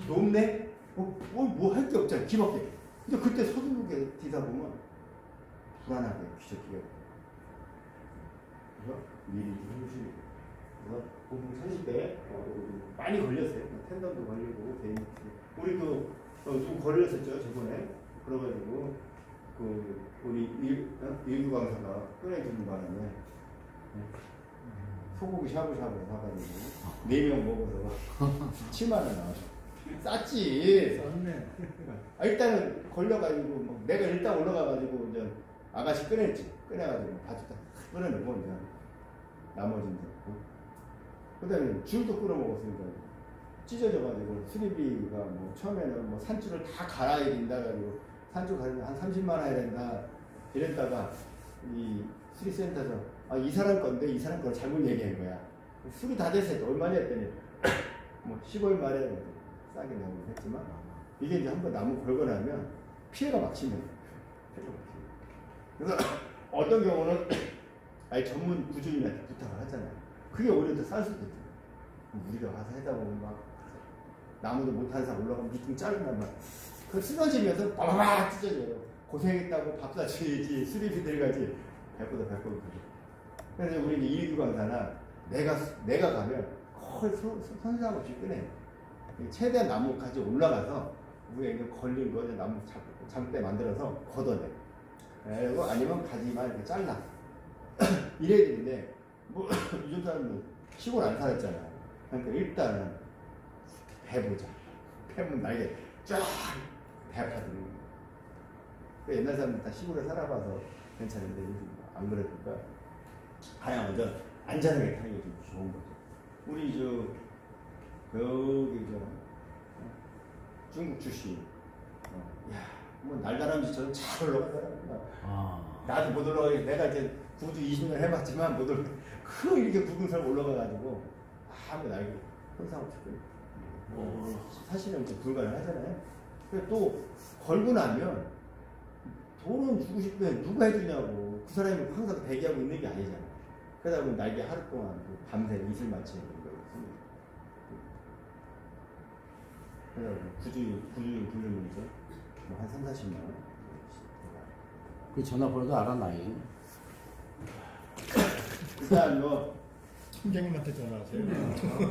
높네? 뭐 할 게 없잖아. 귀밖에. 근데 그때 서두르게 뒤다 보면 불안하게 귀적기가. 그래서 미리 해주시는 거예요. 그래서 공부 찾을 때 많이 걸렸어요. 텐덤도 걸리고 우리 누구 걸렸었죠 저번에. 그래가지고 우리 일구 강사가 꺼내주는 바람에 소고기 샤브샤브 사가지고 4명 먹어서 7만 원 나왔어. 쌌지. 쌌네. 일단은 걸려가지고 내가 일단 올라가가지고 이제 아가씨 꺼냈지. 꺼내가지고 바둑다 꺼내놓고 이제 나머지는 그 다음에 줄도 끌어 먹었으니까 찢어져가지고 수리비가 뭐 처음에는 뭐 산줄을 다 갈아야 된다 가지고 산줄 가려면 한 30만 원 해야 된다 이랬다가 이 수리센터에서 이 사람 건데 이 사람 걸 잘못 얘기한 거야. 수리 다 됐을 때 얼마나 했더니 뭐 15일 말에 싸게 나오긴 했지만 이게 이제 한번 나무 걸고 나면 피해가 막히는 거예요. 그래서 어떤 경우는 아예 전문 구조인한테 부탁을 하잖아요. 그게 오히려 더 쌀 수도 있어요. 우리가 가서 하다 보면 막 나무도 못하는 사람 올라가면 밑둥 자른단 말이야. 그 쓰러지면서 빠바박 찢어져요. 고생했다고 밥 사줘야지 수리비 들어가지. 배꼽도 배꼽도. 그래서 우리 이제 일구 강사나 내가 가면 거의 선수장 없이 꺼내. 최대한 나무까지 올라가서 위에 걸린 거 나무 장대 만들어서 걷어내. 그리고 아니면 가지만 이렇게 잘라. 이래야 되는데, 뭐, 요즘 사람은 시골 안 살았잖아. 그러니까 일단은 배보자. 배면 날개 쫙 배아파지는 거야. 그러니까 옛날 사람들 다 시골에 살아봐서 괜찮은데 요즘 안 그러니까 그냥 완전 안전하게 타는 게 좀 좋은 거죠. 우리 여기 중국 출신, 야, 뭐 날다람쥐처럼 잘 올라가더라고요. 나도 못 올라가. 내가 이제 구주 20년 해봤지만 못 올라. 그 이렇게 굵은 산 올라가가지고 아무 날개 항상 없고. 사실은 이제 불가능하잖아요. 근데 또 걸고 나면 돈은 주고 싶은데 누가 해주냐고. 그 사람이 항상 대기하고 있는 게 아니잖아. 그러다 보면 날개 하루 동안 밤새 이슬 맞추는 거예요. 그래서 구주인 부르면 이제 뭐한 3, 40만 원. 그 전화번호도 알아, 나이. 일단 뭐 팀장님한테 전화하세요.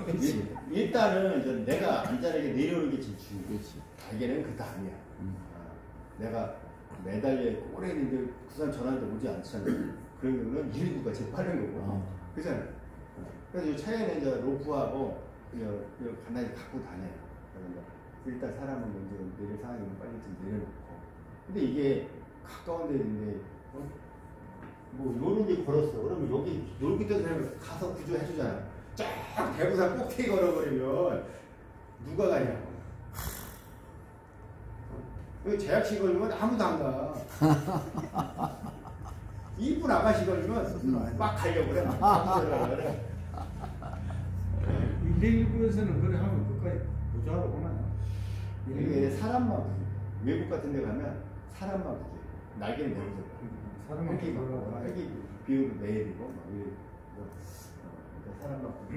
그치. 일단은 이제 내가 안전하게 내려오는 게 제일 중요해. 그렇지. 달개는 그 다음이야. 내가 매달려 오래 있는데 그 사람 전화한테 오지 않잖아. 그런 경우는 119가 제일 빠른 거고. 그잖아. 그래서 이 차에는 이제 로프하고 간단히 갖고 다녀요. 그래서 일단 사람은 먼저 내릴 상황이면 빨리 좀 내려놓고. 근데 이게 가까운 데 있는데, 뭐 요런 데 걸었어. 그러면 여기 놀기도 되면 가서 구조해주잖아. 쫙 대구산 꼭대기 걸어버리면 누가 가냐고. 여기 제약시 걸리면 아무도 안 가. 이쁜 아가씨 걸리면 막 가려고 그래. 그래. 119에서는 그래 하면 끝까지 보좌로 오나요? 이게 사람만 부대. 외국 같은 데 가면 사람만 부대. 날개는 내려줘. 사람만 헬기 막, 부대로 헬기 비용도 내리고, 막, 사람만 부대.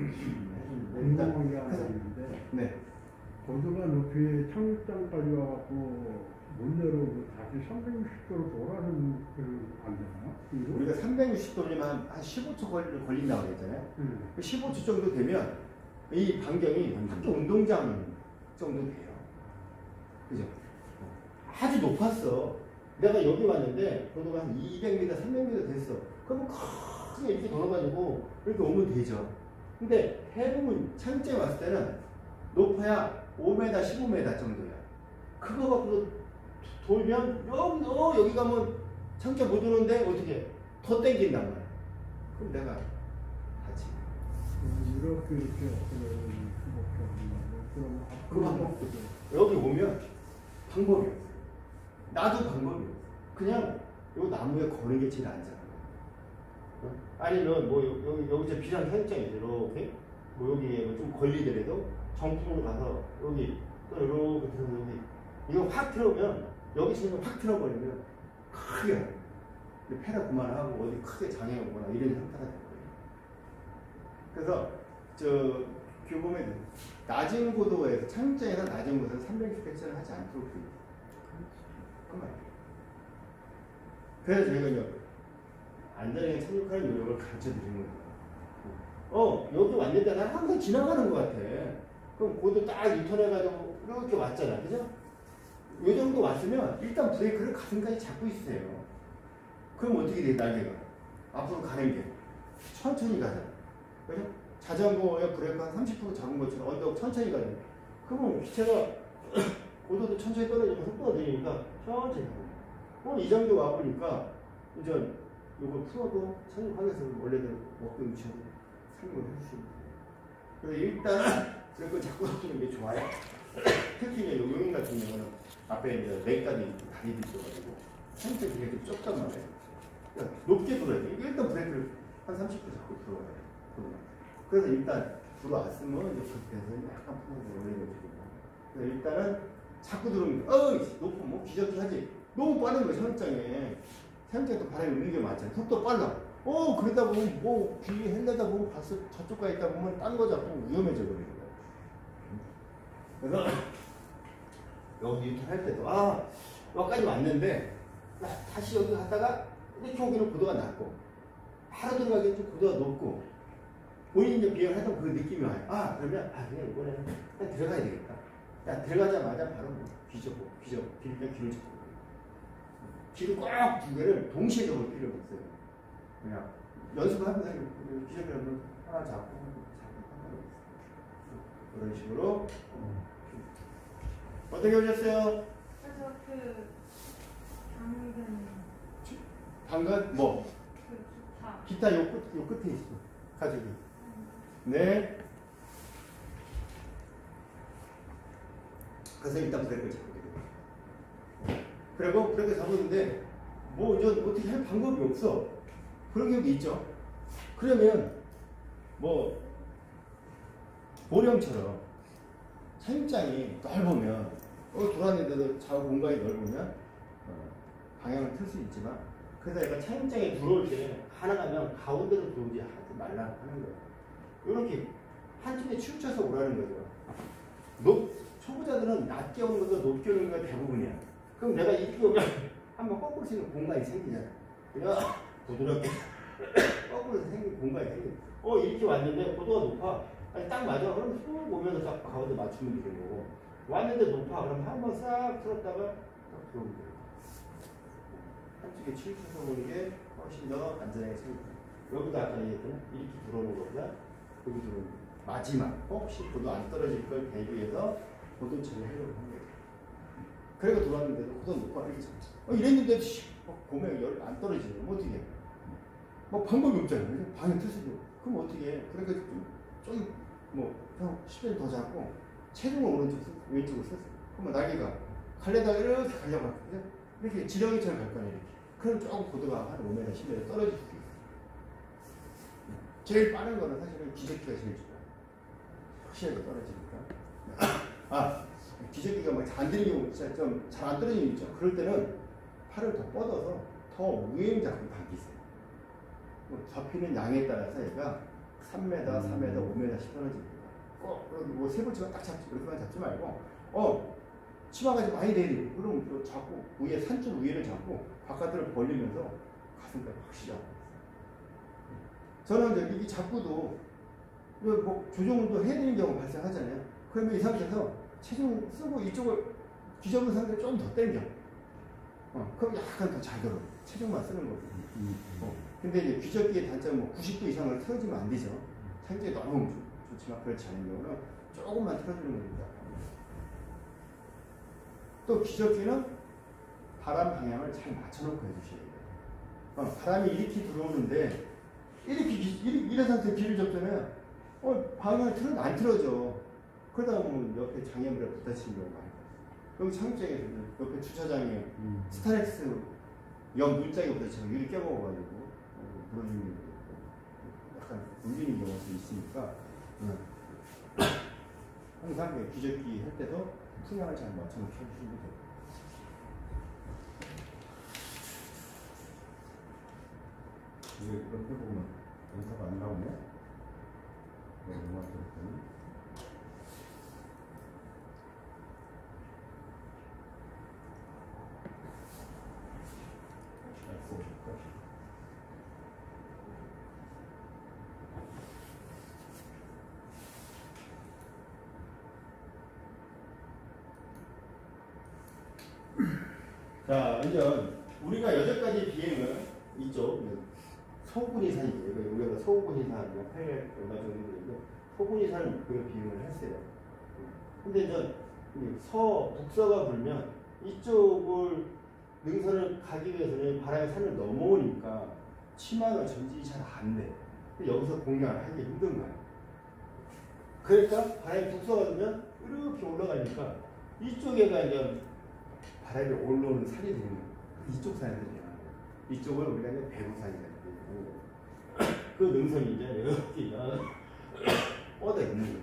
궁금한 게 하나 있는데 네. 고도가 높이 착륙장까지 와갖고 문 열고 다시 360도로 돌아서는 안 되나? 우리가 360도면 한 15초 걸린다고 그랬잖아요. 그 15초 정도 되면 이 반경이 학교 운동장 정도 돼요. 그죠? 아주 높았어. 내가 여기 왔는데 고도가 한 200m, 300m 됐어. 그러면 크게 이렇게 돌아가지고 이렇게 오면 되죠. 근데 해보면 창제에 왔을 때는 높아야 5m, 15m 정도야. 그거 갖고 돌면 여기 가면 창제 못 오는데 어떻게 더 땡긴단 말이야. 그럼 내가 같이 이렇게 그 방법도 여기 오면 방법이 없어. 나도 방법이 없어. 그냥 요 나무에 거는 게 제일 안전한 거야. 아니면 뭐 여기 비상 현장이죠. 이렇게 뭐 여기에 좀 걸리더라도 정품으로 가서 여기 또 이렇게 들어서 여기 이거 확 틀어오면 여기 지금 확 틀어버리면 크게 패라 그만하고 어디 크게 장애 오거나 이런 상태가 될 거예요. 그래서 교보면 낮은 고도에서 창장에서 낮은 곳에서 360배치를 하지 않도록 돼 있어요. 그래서 저희가 이제 안전하게 착륙하는 요령을 가르쳐 드리는 거예요. 여기 왔는데 난 항상 지나가는 것 같아. 그럼 고도 딱 유턴해가지고 이렇게 왔잖아. 그죠? 요 정도 왔으면 일단 브레이크를 가슴까지 잡고 있으세요. 그럼 어떻게 돼, 날개가? 앞으로 가는 게. 천천히 가잖아. 그죠? 자전거에 브레이크 한 30% 잡은 것처럼 언덕 천천히 가잖아. 그러면 기체가 고도도 천천히 떨어지면 속도가 느리니까 천천히 가고. 이 정도 와보니까 이제 요걸 풀어도 착륙하겠으면 원래대로 먹던 위치로 착륙을 해주시면 돼요. 그래서 일단은 브레이크를 잡고 쓰는 게 좋아요. 특히 이제 요용 같은 경우는 앞에 이제 렉까지 다리도 있어가지고 상체 되게 좀 좁단 말이에요. 그러니까 높게 돌아야 돼. 일단 브레이크를 한 30% 잡고 들어가야 돼. 그래서 일단 들어왔으면 이제 그렇게 해서 약간 풀어서 올려주고. 그래서 일단은 자꾸 들어오면 높으면 뭐 기적이 하지. 너무 빠른 거야, 사용장에. 사용장에 바람이 없는 게 많잖아. 속도 빨라. 그러다 보면 뭐 뒤에 헬레다 보면 봤어. 저쪽 가 있다 보면 딴 거 잡고 위험해져 버리는 거야. 그래서 여기 유턴 할 때도 여기까지 왔는데 다시 여기 갔다가 이렇게 오기는 고도가 낮고 바로 들어가기엔 좀 고도가 높고 본인이 이제 비행을 하던 그 느낌이 와요. 그러면 그냥 이번에는 그냥 들어가야 되겠다. 들어가자마자 바로 비밀면 길을 잡고 길을 꽉 두 개를 동시에 잡을 필요가 없어요. 그냥 연습하면서 기적이라면 하나 잡고 이런 식으로 어떻게 오셨어요? 그래서 그 당근 당근 뭐 그 기타 기타 요 끝에 있어 가족이. 네. 그래서 일단 브레이크를 잡게 돼요. 그리고 브레이크 잡았는데 뭐 이제 어떻게 할 방법이 없어. 그런 경우도 있죠. 그러면 뭐 보령처럼 차임장이 넓으면 돌았는데도 좌우 공간이 넓으면 방향을 틀 수 있지만 그래서 약간 차임장에 들어올 때 가능하면 가운데로 들어오지 하지 말라 하는 거예요. 이렇게 한쪽에 치우쳐서 오라는 거죠. 초보자들은 낮게 오는 것도 높게 오는 것가 대부분이야. 그럼 내가 이렇게 오면 한번 거꾸로 수 있는 공간이 생기잖아. 그냥 부드럽게 거꾸로 생긴 공간이 생겨. 이렇게 왔는데 고도가 높아. 아니 딱 맞아. 그럼 쑥 오면서 딱 가운데 맞추면 되는 거고. 왔는데 높아. 그럼 한번 싹 틀었다가 딱 들어오면 돼요. 한쪽에 치우쳐서 오는 게 훨씬 더 안전하게 생깁니다. 여기도 아까 얘기했잖아. 이렇게 들어오는 것보다 여기 들어오는 거. 마지막 혹시 고도 안 떨어질 걸 대비해서 고도 처리를 하려고 한 거예요. 그래가 들어왔는데도 고도 높아 이렇게 잡았어. 이랬는데 보면 열 안 떨어지네. 뭐 어떻게 해? 뭐 방법이 없잖아요. 방향 틀수도. 그럼 어떻게 해? 그러니까 형 10년 더 잡고 체중을 오른쪽 왼쪽으로 썼어. 그러면 날개가 갈래다가 이렇게 가려고 하거든요. 이렇게 지렁이처럼 갈 거네 이렇게. 그럼 조금 고도가 한 5m, 10m 떨어질 수도 있어요. 제일 빠른 거는 사실은 기저귀가 제일 좋아요. 확실하게 떨어지니까. 기저귀가 막 안 되는 경우 진짜 좀 잘 안 떨어지는 게 있죠. 그럴 때는 팔을 더 뻗어서 더 위에 잡고 당기세요. 접히는 양에 따라서 얘가 3m, 4m, 5m씩 떨어집니다. 뭐 세 번째만 딱 잡지 그렇게만 잡지 말고 치마가 많이 내리고 그럼 또 잡고 위에 산줄 위에를 잡고 바깥으로 벌리면서 가슴까지 확실히 잡고 저는 이제 이 잡고도 뭐 조정도 해야 되는 경우가 발생하잖아요. 그러면 이 상태에서 체중 쓰고 이쪽을 뒤집은 상태에 좀 더 당겨. 그럼 약간 더 잘 들어. 체중만 쓰는 거거든요. 근데 이제 귀접기의 단점은 뭐 90도 이상을 틀어주면 안 되죠. 상체에 너무 좋지만 그렇지 않은 경우는 조금만 틀어주는 겁니다. 또 귀접기는 바람 방향을 잘 맞춰놓고 해주셔야 돼요. 바람이 이렇게 들어오는데 이런 상태에 귀를 접잖아요. 방향을 안 틀어져. 그러다 보면 옆에 장애물에 부딪히는 경우가 많아요. 여기 창입장에서는 옆에 주차장에 스타렉스 옆 문짝에 부딪히면 유리 깨먹어가지고 부러지는 약간 울리는 경우도 있으니까 항상 귀접기 할 때도 풍향을 잘 맞춰놓고 해주시면 돼요. 이게 이렇게 보면 연사가 안 나오네. 자, 이제 우리가 여태까지 비행은 이쪽 서구니산이에요. 여기가 서구니산 800 얼마 정도 되는데 서구니산은 그 비행을 했어요. 근데 이제 북서가 불면 이쪽을 능선을 가기 위해서는 바람이 산을 넘어오니까 치마가 전진이 잘 안 돼. 여기서 공략을 하기 힘든 거예요. 그러니까 바람이 북서가 불면 이렇게 올라가니까 이쪽에가 이제 바람이 올라오는 산이 되는 거예요. 이쪽 산이 되는 거예요. 이쪽을 우리가 이제 배구산이라고 해요. 그 능선이 이제 이렇게 뻗어 있는 거죠.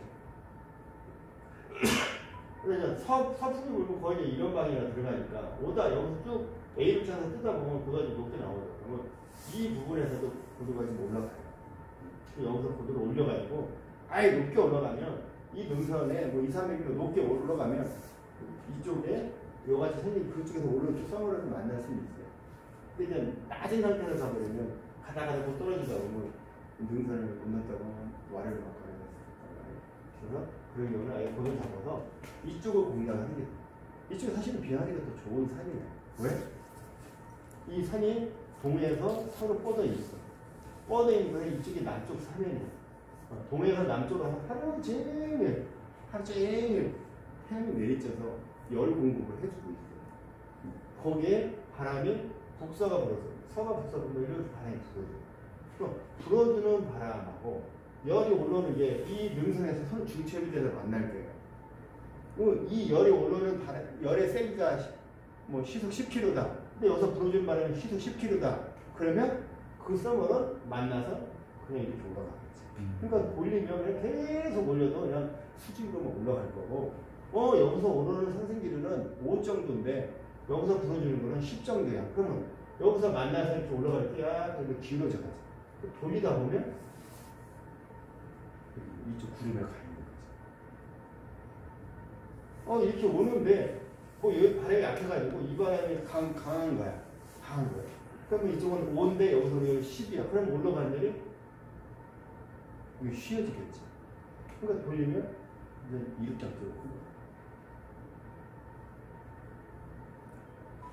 그래서 서풍이 불고 거의 이제 이런 방향으로 들어가니까 오다 여기서 쭉 A를 찾아서 뜨다 보면 고도가 좀 높게 나오죠. 그러면 이 부분에서도 고도가 좀 올라가요. 여기서 고도를 올려가지고 아예 높게 올라가면 이 능선에 뭐 2, 300km 높게 올라가면 이쪽에 요같이 생긴 그쪽에서 오른쪽 썸으로 만날 수는 있어요. 근데 이제 낮은 상태에서 가버리면 가다가 못 떨어지다 보면 능선을 못 넘다가 와르르 막 그래서 그런 경우는 아예 고도를 잡아서 이쪽을 공략을 하는 게 이쪽이 사실은 비하기가 더 좋은 산이에요. 왜? 이 산이 동에서 서로 뻗어 있어. 뻗어 있는 건 이쪽이 남쪽 산이에요. 동에서 남쪽으로 하루 종일 태양이 내리쬐서 열 공급을 해주고 있어요. 거기에 바람이 북서가 불어서 서가 북서 불면 이렇게 바람이 불어줘요. 불어주는 바람하고 열이 올라오는 게 이 능선에서 서로 중첩이 돼서 만날 거예요. 이 열이 올라오는 바람, 열의 세기가 뭐 시속 10km다. 근데 여기서 불어주는 바람이 시속 10km다. 그러면 그 썸머는 만나서 그냥 이렇게 올라가겠지. 그러니까 올리면 그냥 계속 올려도 그냥 수직으로만 올라갈 거고, 여기서 오르는 상승기류는 5 정도인데 여기서 불어주는 거는 10 정도야. 그러면 여기서 만나서 이렇게 올라갈 때야 되게 길어져가지. 돌리다 보면 이쪽 구름에 가 있는 거지. 이렇게 오는데 뭐 여기 바람이 약해가지고 이 바람이 강한 거야. 그러면 이쪽은 5인데 여기서 10이야. 그럼 올라가는 열이 이게 쉬어지겠지. 그러니까 돌리면 이제 이륙작도로.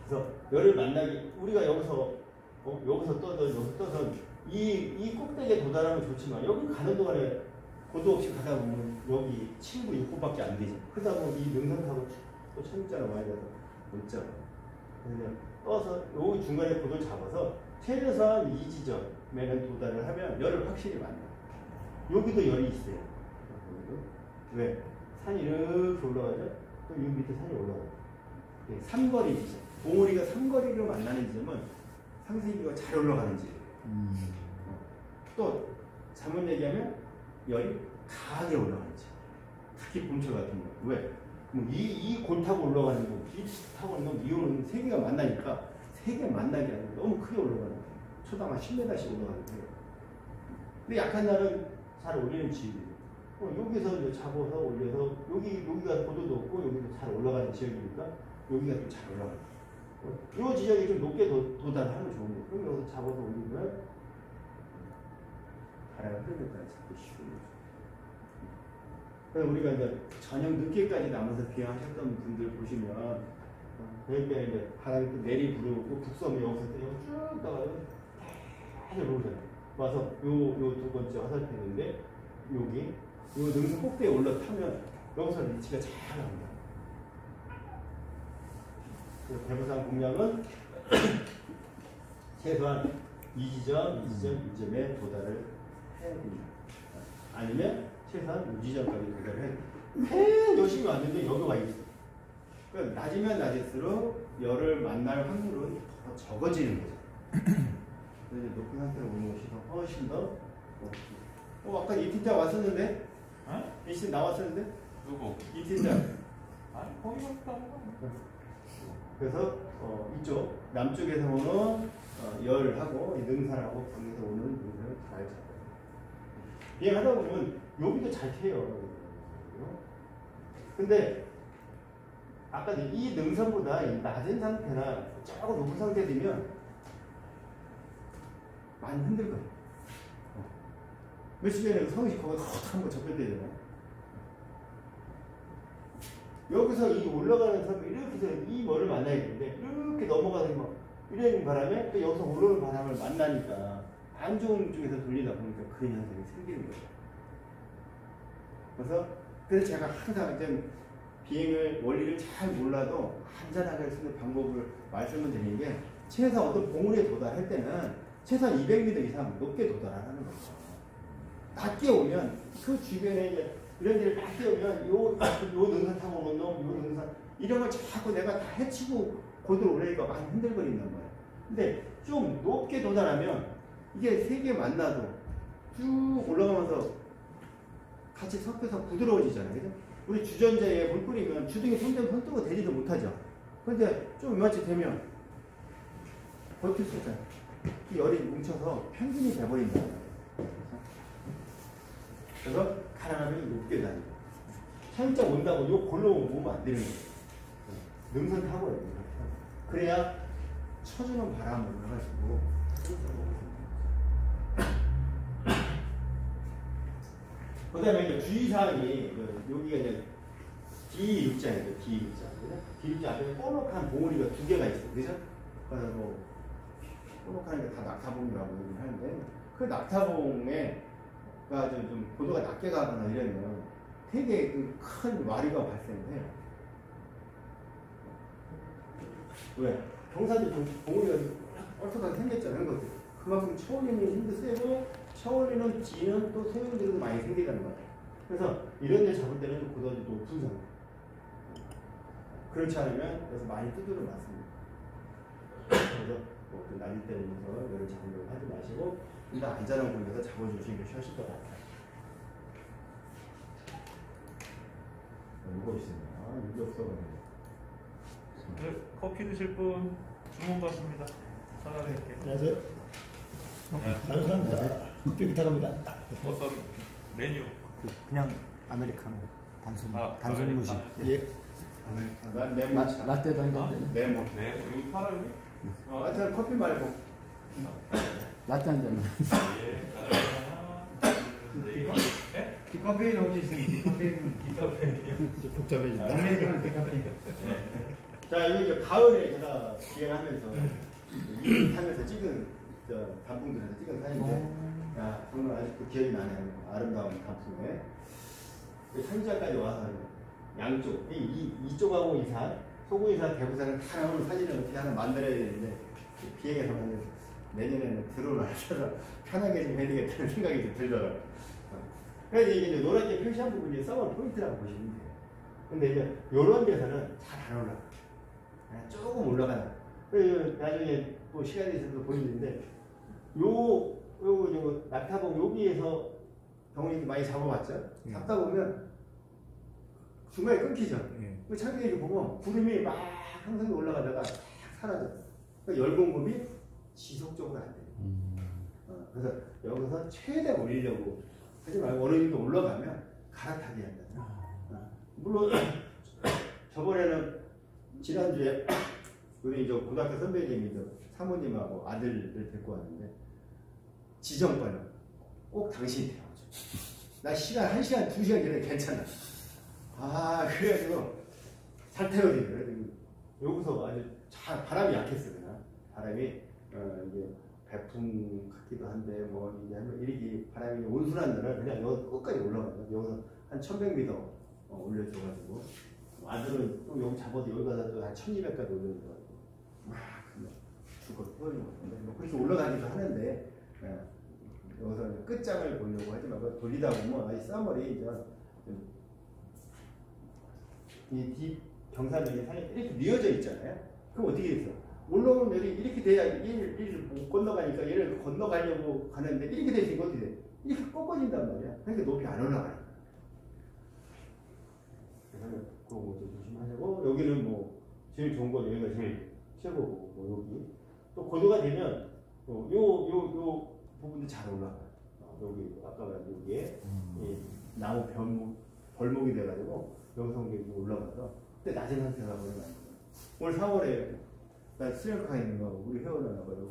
그래서 열을 만나기 우리가 여기서 떠든 이 꼭대기에 도달하면 좋지만 여기 가는 동안에 고도 없이 가다 보면 여기 친구 6분밖에 안 되지. 그러다 보면 이 능선 타고 또 천자로 많이 가서 못 잡아. 그냥 떠서 요 중간에 고도를 잡아서 최대한 이 지점에는 도달을 하면 열을 확실히 만나. 여기도 열이 있어요. 여기도. 왜? 산이 이렇게 올라가죠? 또 이 밑에 산이 올라가요. 삼거리 지점. 봉우리가 삼거리로 만나는 지점은 상승기가 잘 올라가는 지점. 또 잘못 얘기하면 열이 강하게 올라가는 지점. 특히 봄철 같은 거. 왜? 이 골 타고 올라가는 거, 이 타고 있는 거, 이오는 세 개가 만나니까 세 개 만나게 하는 거 너무 크게 올라가는 거예요. 초당 한 10m씩 올라가는 거예요. 근데 약한 날은 잘 올리는 지역이에요. 여기서 이제 잡아서 올려서 여기가 고도도 없고 여기도 잘 올라가는 지역이니까 여기가 좀 잘 올라가요. 이 지역이 좀 높게 도달하면 좋은 거예요. 그럼 여기서 잡아서 올리면 바람을 흐르니까 잡기 쉬운 거죠. 그래서 우리가 이제 저녁 늦게까지 남아서 비행하셨던 분들 보시면 그러니까 이제 바람이 또 내리 부르고 북섬이 여기서 쭉 나가요. 계속 오잖아요. 와서 요 두 번째 화살표인데 여기 요 능선 꼭대기에 올라타면 여기서 위치가 잘 나옵니다. 대부산 공략은 최소한 이 지점에 도달을 해야 됩니다. 아니면 최소한 이 지점까지 도달을 해야 됩니다. 열심히 왔는데 여기 와 있어. 그러니까 낮으면 낮을수록 열을 만날 확률은 더 적어지는 거죠. 그래서 높은 상태로 오는 것이 더 훨씬 더 아까 이 팀장 왔었는데? 이 팀 나왔었는데? 누구? 이 팀장. 아니 거기 갔다. 그래서 이쪽 남쪽에서 오는 열하고 이 능선하고 거기서 오는 능선을 잘 잡아요. 비행하다 보면 여기도 잘 태요. 근데 아까 이 능선보다 낮은 상태나 조금 높은 상태 되면 많이 흔들거려. 며칠 전에 성식 거기 한번 접혔대잖아요. 여기서 이 올라가는 사람이 이렇게 해서 이 뭐를 만나야 되는데 이렇게 넘어가서 막 이러는 바람에 또 여기서 올라오는 바람을 만나니까 안 좋은 쪽에서 돌리다 보니까 그런 현상이 생기는 거예요. 그래서 제가 항상 좀 비행을 원리를 잘 몰라도 안전하게 할 수 있는 방법을 말씀을 드리는 게 최소한 어떤 봉우리에 도달할 때는 최소한 200m 이상 높게 도달하는 거죠. 낮게 오면 그 주변에 이제 이런 데를 낮게 오면 요 능선 타고 오는 놈, 요 능선 이런 걸 자꾸 내가 다 해치고 고도로 오르니까 많이 흔들거린단 말이에요. 근데 좀 높게 도달하면 이게 세 개 만나도 쭉 올라가면서 같이 섞여서 부드러워지잖아요. 그죠? 우리 주전자에 물 뿌리면 주둥이 손뜨고 대지도 못하죠. 근데 좀 이만치 되면 버틸 수 있잖아요. 이 열이 뭉쳐서 평균이 돼버린다. 그래서 가라앉으면 높게 다니고 살짝 온다고 요 골로 오면 안 되는 거예요. 능선 타고 해요. 그래야 쳐주는 바람을 해가지고 그 다음에 이제 주의사항이 여기가 이제 D6자예요. D6자. D6자 앞에 볼록한 봉우리가 두 개가 있어요. 그죠? 그래서 뭐 볼록하는 게 다 낙타봉이라고 얘기를 하는데 그 낙타봉에가 좀 고도가 낮게 가거나 이러면 되게 그 큰 와리가 발생해요. 왜? 경사도 좀 봉우리가 얽혀서 생겼잖아요. 그것도. 그만큼 쳐올리는 힘도 세고 쳐올리는 지는 또 소용들도 많이 생기다는 거예요. 그래서 이런 데 잡을 때는 고도가 좀 높은 상태. 그렇지 않으면 그래서 많이 두드려 맞습니다. 그래서 뭐 낮을 때부터 열을 잡으려고 하지 마시고 일단 안전한 곳에서 잡아주시는 게 훨씬 더 낫다. 이거 있습니다. 이게 없어가지고. 네, 커피 드실 분 주문 받습니다. 전화드릴게요. 안녕하세요. 다른 사람 안녕하세요. 삐끗합니다. 어떤 메뉴? 그냥 아메리카노 단순 아메리카노. 무시. 예. 난 레몬 차. 라떼도 한 잔. 레몬. 네, 여기 팔아요? 하여튼 커피 말고. 라떼 한 잔. 예, 하나, 둘, 셋. 디카페인 어디 있습니까? 디카페인. 복잡해진다. 아메리카노 디카페인. 자, 이거 이제 가을에 제가 기획하면서 이 하면서 찍은 단풍들에서 찍은 사진인데, 야, 정말 아직도 기억이 나네요. 아름다운 단풍에. 산지까지 와서 양쪽, 이쪽하고 이산, 소구이산, 대구산을 다 나오는 사진을 어떻게 하나 만들어야 되는데, 비행해서 내년에는 드론을 하셔서 편하게 좀 해야 되겠다는 생각이 좀 들더라고요. 그래서 이게 노랗게 표시한 부분이 서머 포인트라고 보시면 돼요. 근데 이제 이런 데서는 잘 안 올라가요. 조금 올라가는. 나중에 또 시간이 있어서 보이는데, 요 낙타봉 여기에서 병원이 많이 잡아봤죠? 잡다 보면 중간에 끊기죠? 그 창경이 보면 구름이 막 항상 올라가다가 싹 사라져요. 그러니까 열 공급이 지속적으로 안 돼요. 그래서 여기서 최대 올리려고 하지 말고 어느 정도 올라가면 갈아타게 한다. 물론 저번에는 지난주에 우리 저 고등학교 선배님이 사모님하고 아들을 데리고 왔는데 지정권은 꼭 당신이 태워줘. 나 시간 1시간 2시간 전에 괜찮아. 그래가지고 잘 태워드려요. 여기서 아주 바람이 약했어요. 그냥. 바람이 이제 배풍 같기도 한데 뭐 이제 이렇게 바람이 온순한 데는 그냥 여기 끝까지 올라가요. 여기서 한 1100m 올려줘가지고 아들은 또 여기 잡아서 여기 가서 또 한 1200까지 올려줘가지고 막 그냥 죽어 떨어지고 뭐 그렇게 올라가기도 하는데 여기서 끝장을 보려고 하지 말고 돌리다 보면 이 쌍머리 이제 이 뒷 경사면이 이렇게 미어져 있잖아요. 그럼 어떻게 해서 올라오는 열이 이렇게 돼야 얘를 못 건너가니까 얘를 건너가려고 가는데 이렇게 돼 있으니까 어떻게 돼? 이렇게 꺾어진단 말이야. 그러니까 높이 안 올라가요. 그래서 그런 것도 조심하시고 여기는 뭐 제일 좋은 건 여기가 제일 최고고 뭐 여기 또 고도가 되면 요 부분도 잘 올라가요. 여기 아까 말한 여기에 나무 벌목이 돼가지고 여기서 올라가서 그때 낮은 상태가 보면 안 돼요. 올 4월에 난 스리랑카 있는 거 우리 회원을 나가요.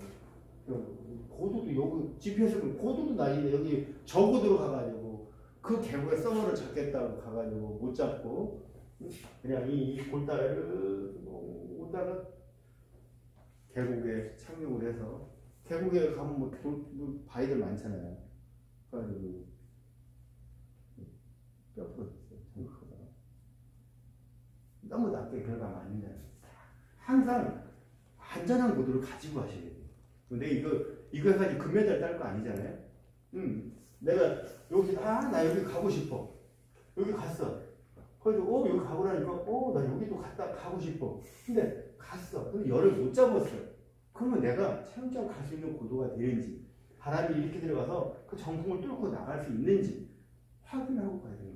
고도도 여기 GPS 고도도 낮은데 여기 저고도로 가가지고 그 계곡에 썸어를 잡겠다고 가가지고 못 잡고 그냥 이 골다리를 오다가 계곡에 착륙을 해서 계곡에 가면 뭐 바위들 많잖아요. 그래가지고 뼈 부러졌어요. 생각보다 너무 낮게 들어가면 안 돼요. 항상 안전한 고도를 가지고 하셔야 돼요. 근데 이거 해가지고 금메달 딸 거 아니잖아요. 내가 여기서 나 여기 가고 싶어. 여기 갔어. 그래서 여기 가보라니까 나 여기도 가고 싶어. 근데 갔어. 근데 열을 못 잡았어. 그러면 내가 체험장 갈 수 있는 고도가 되는지 바람이 이렇게 들어가서 그 정풍을 뚫고 나갈 수 있는지 확인하고 가야 돼요.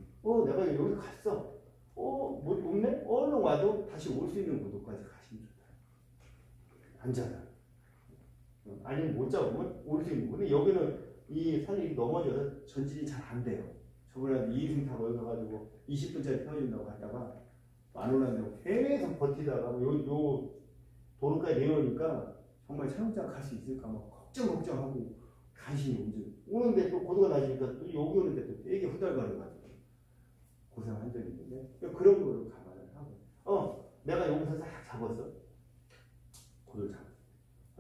내가 여기 갔어. 못 없네? 얼른 와도 다시 올 수 있는 고도까지 가시면 좋다. 안전한. 아니면 못 잡으면 올 수 있는. 근데 여기는 이 산이 넘어져서 전진이 잘 안 돼요. 저번에 2인승 타고 여기 가가지고 20분짜리 태워준다고 갔다가 안 올라온다고 계속 버티다가 요 도로까지 내려오니까 정말 체험장 갈 수 있을까 막 걱정하고 간신히 오는데 또 고도가 낮으니까 또 여기 오는데 또 되게 후달가려가지고 고생한 적이 있는데 그런 걸로 감안을 하고 내가 여기서 싹 잡았어. 고도를 잡았어.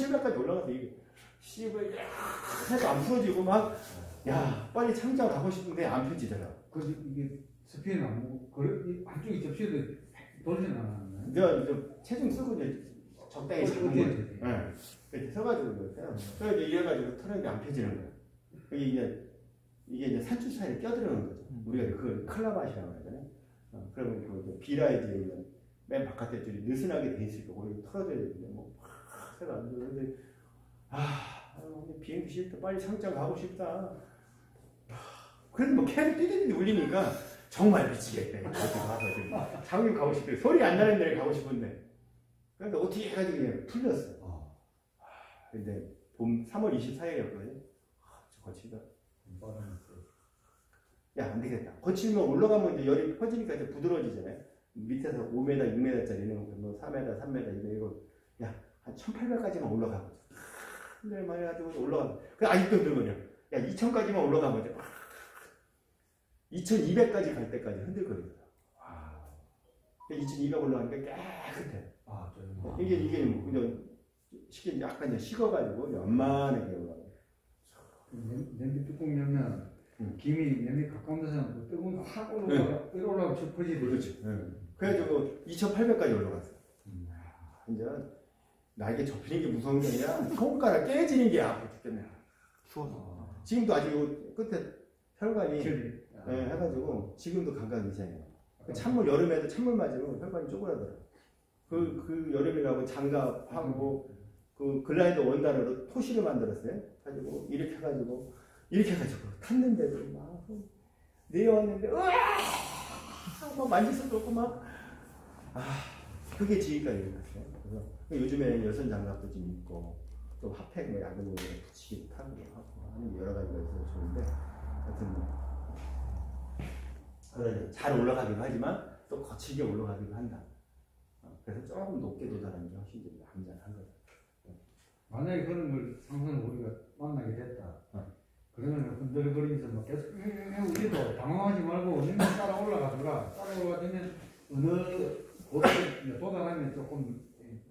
1700까지 올라가서 이게 씨발 해도 안 풀어지고 막 야 빨리 창작 가고 싶은데 안 펴지더라. 그래서 이게 스피는 안 오고 그래 한쪽이 접시도 돌지는 않았나요? 내가 이제 체중 쓰고 이제 적당히 잡은 거지. 어떻게 응. 이렇게 서가지고 그랬어요. 그래서 이제 이래가지고 트럭이 안 펴지는 거야. 이게 이제 산출 사이에 껴들어오는 거죠. 우리가 그 클라바시라고 하잖아요. 그러면 그 비라이즈 맨 바깥에 줄이 느슨하게 돼 있으니까 거기 털어져야 되는데 뭐 새가 안 들어오는데 비행기 싫다 빨리 상장 가고 싶다. 그래도 뭐 캐를 띠디디 울리니까 정말 미치겠대. 어디 가서 장님 가고 싶대. 소리 안 나는 데를 가고 싶은데. 그러니까 어떻게 해가지고 그냥 풀렸어. 근데 봄 3월 24일이었거든요. 저 거치다. 야, 안 되겠다. 거치면 올라가면 이제 열이 퍼지니까 이제 부드러워지잖아요. 밑에서 5m, 6m짜리는 뭐 4m, 3m 이거 야, 한 1800까지만 올라가보자. 근데 많이 가지고 올라가. 그 아직도 흔들거려. 야, 2000까지만 올라가보자. 2200까지 갈 때까지 흔들거리더라. 2200 올라가니까 깨끗해. 이게 뭐 그냥 쉽게 약간 이제 식어가지고 연만하게 올라가. 냄비 뚜껑 열면 김이 냄비 가까운 데서는 그 뜨거운 거 확 올라가고 퍼지지. 그렇지. 그래가지고 2800까지 올라갔어. 이제 날개 접히는 게 무서운 게 아니라 손가락 깨지는 게 아파 죽겠네. 추워서. 지금도 아직 요 끝에 혈관이 해가지고 지금도 감각 이상해요. 찬물 여름에도 찬물 맞으면 혈관이 쪼그라들어. 그 여름이라고 장갑하고 그 글라이더 원단으로 토시를 만들었어요. 가지고 이렇게 해가지고 탔는데도 막 내려왔는데 막 만질 수도 없고 막 그게 지금까지 일어났어요. 그래서 요즘에 여선 장갑도 좀 있고 또 핫팩 뭐 야구 붙이기도 타고 하고 하는 여러 가지가 있어서 좋은데 하여튼 그래 잘 올라가기도 하지만 또 거칠게 올라가기도 한다. 그래서 조금 높게 도달하는 게 훨씬 좀 안전한 거죠. 만약에 그런 걸 상상을 우리가 만나게 됐다. 그러면 흔들거리면서 막 계속 우리도 당황하지 말고 언니는 따라 올라가더라. 따라 올라가면 어느 곳에 도달하면 조금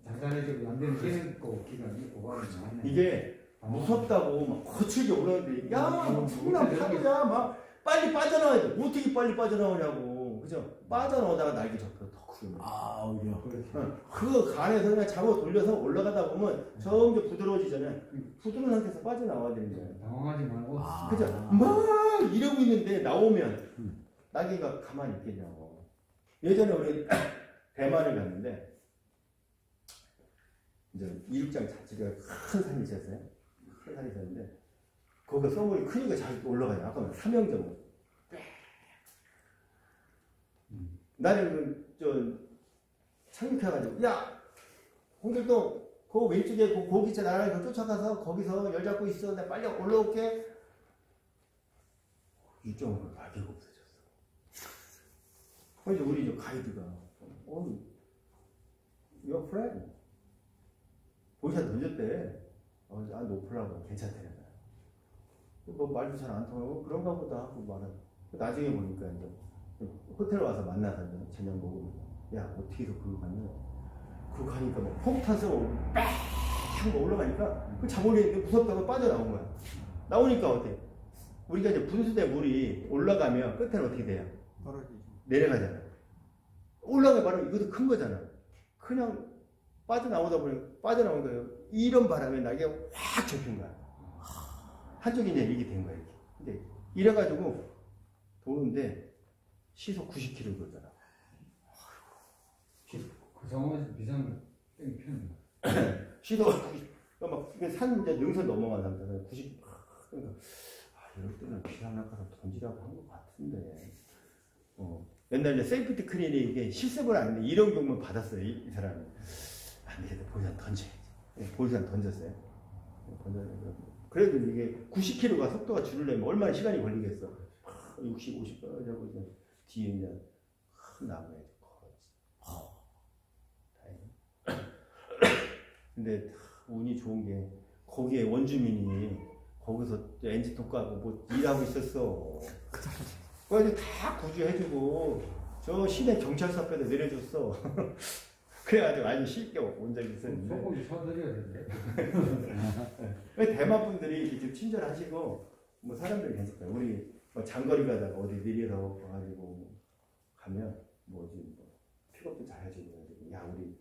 잔잔해지고 안 되는 기간이 고갈이 나오네. 이게 무섭다고 막 거칠게 올라오는데 야막 풍랑 파도야 막 빨리 빠져나와야 돼. 어떻게 빨리 빠져나오냐고. 그죠? 빠져나오다가 날개 접혀 더 크게. 오히려. 그 간에서 그냥 잡아 돌려서 올라가다 보면 점점 부드러워지잖아요. 부드러운 상태에서 빠져나와야 되는 거예요. 당황하지 말고. 그죠? 막 이러고 있는데 나오면 날개가 가만히 있겠냐고. 예전에 우리 대만을 갔는데 이제 이륙장 자체가 큰 산이 있었어요. 큰 산이 있었는데 거기가 소문이 크니까 자주 올라가요. 아까 삼형점. 나는 착륙해가지고 야 홍길동 그 왼쪽에 그 고기 있잖아. 나랑 쫓아가서 거기서 열 잡고 있어. 내가 빨리 올라올게. 이쪽으로 날개가 없어졌어. 그래서 우리 저 가이드가 your friend 보이샷 던졌대. 안 높으라고 괜찮대. 뭐 말도 잘 안 통하고 그런가 보다 하고 말하고 나중에 보니까 이제 호텔 와서 만나서 이제 저녁 먹으면 야 어떻게 해서 그거 갔냐. 그거 가니까 뭐 폭탄서 빡 올라가니까 그 자본이 무섭다고 빠져나온 거야. 나오니까 어때? 우리가 이제 분수대 물이 올라가면 끝에는 어떻게 돼요? 떨어지죠. 내려가잖아. 올라가 바로 이것도 큰 거잖아. 그냥 빠져나오다 보니 빠져나온 거예요. 이런 바람에 날개가 확 접힌 거야. 한쪽이 이제 이렇게 된 거야. 이렇게. 근데 이래가지고 도는데 시속 90km 그러잖아. 그 상황에서 비상 땡 피는 시속 90. 산 이제 능선 넘어간 사람들은 90. 그러니까 이럴 때는 비상낙하산 던지라고 한 것 같은데. 옛날 이제 세이프티 클리닉 이게 실습을 안 했는데 이런 경우는 받았어요. 이 사람이. 안 되겠다. 보이산 던져야지. 보이산 던졌어요. 그래도 이게 90km가 속도가 줄으려면 얼마나 시간이 걸리겠어. 60, 50 떨어져고 이제 뒤에 이제 큰 나무에 다행히. 근데 운이 좋은 게 거기에 원주민이 거기서 엔진 톡하고 뭐 일하고 있었어. 그래서 다 구조해주고 저 시내 경찰서 앞에다 내려줬어. 그래가지고 아주 쉽게 온 적이 있었는데. 소고기 사드려야 되는데. 대만 분들이 이렇게 좀 친절하시고 뭐 사람들이 괜찮아요. 우리 뭐 장거리 가다가 어디 내려서 가가지고 가면 뭐지 픽업도 잘 해주고 야 우리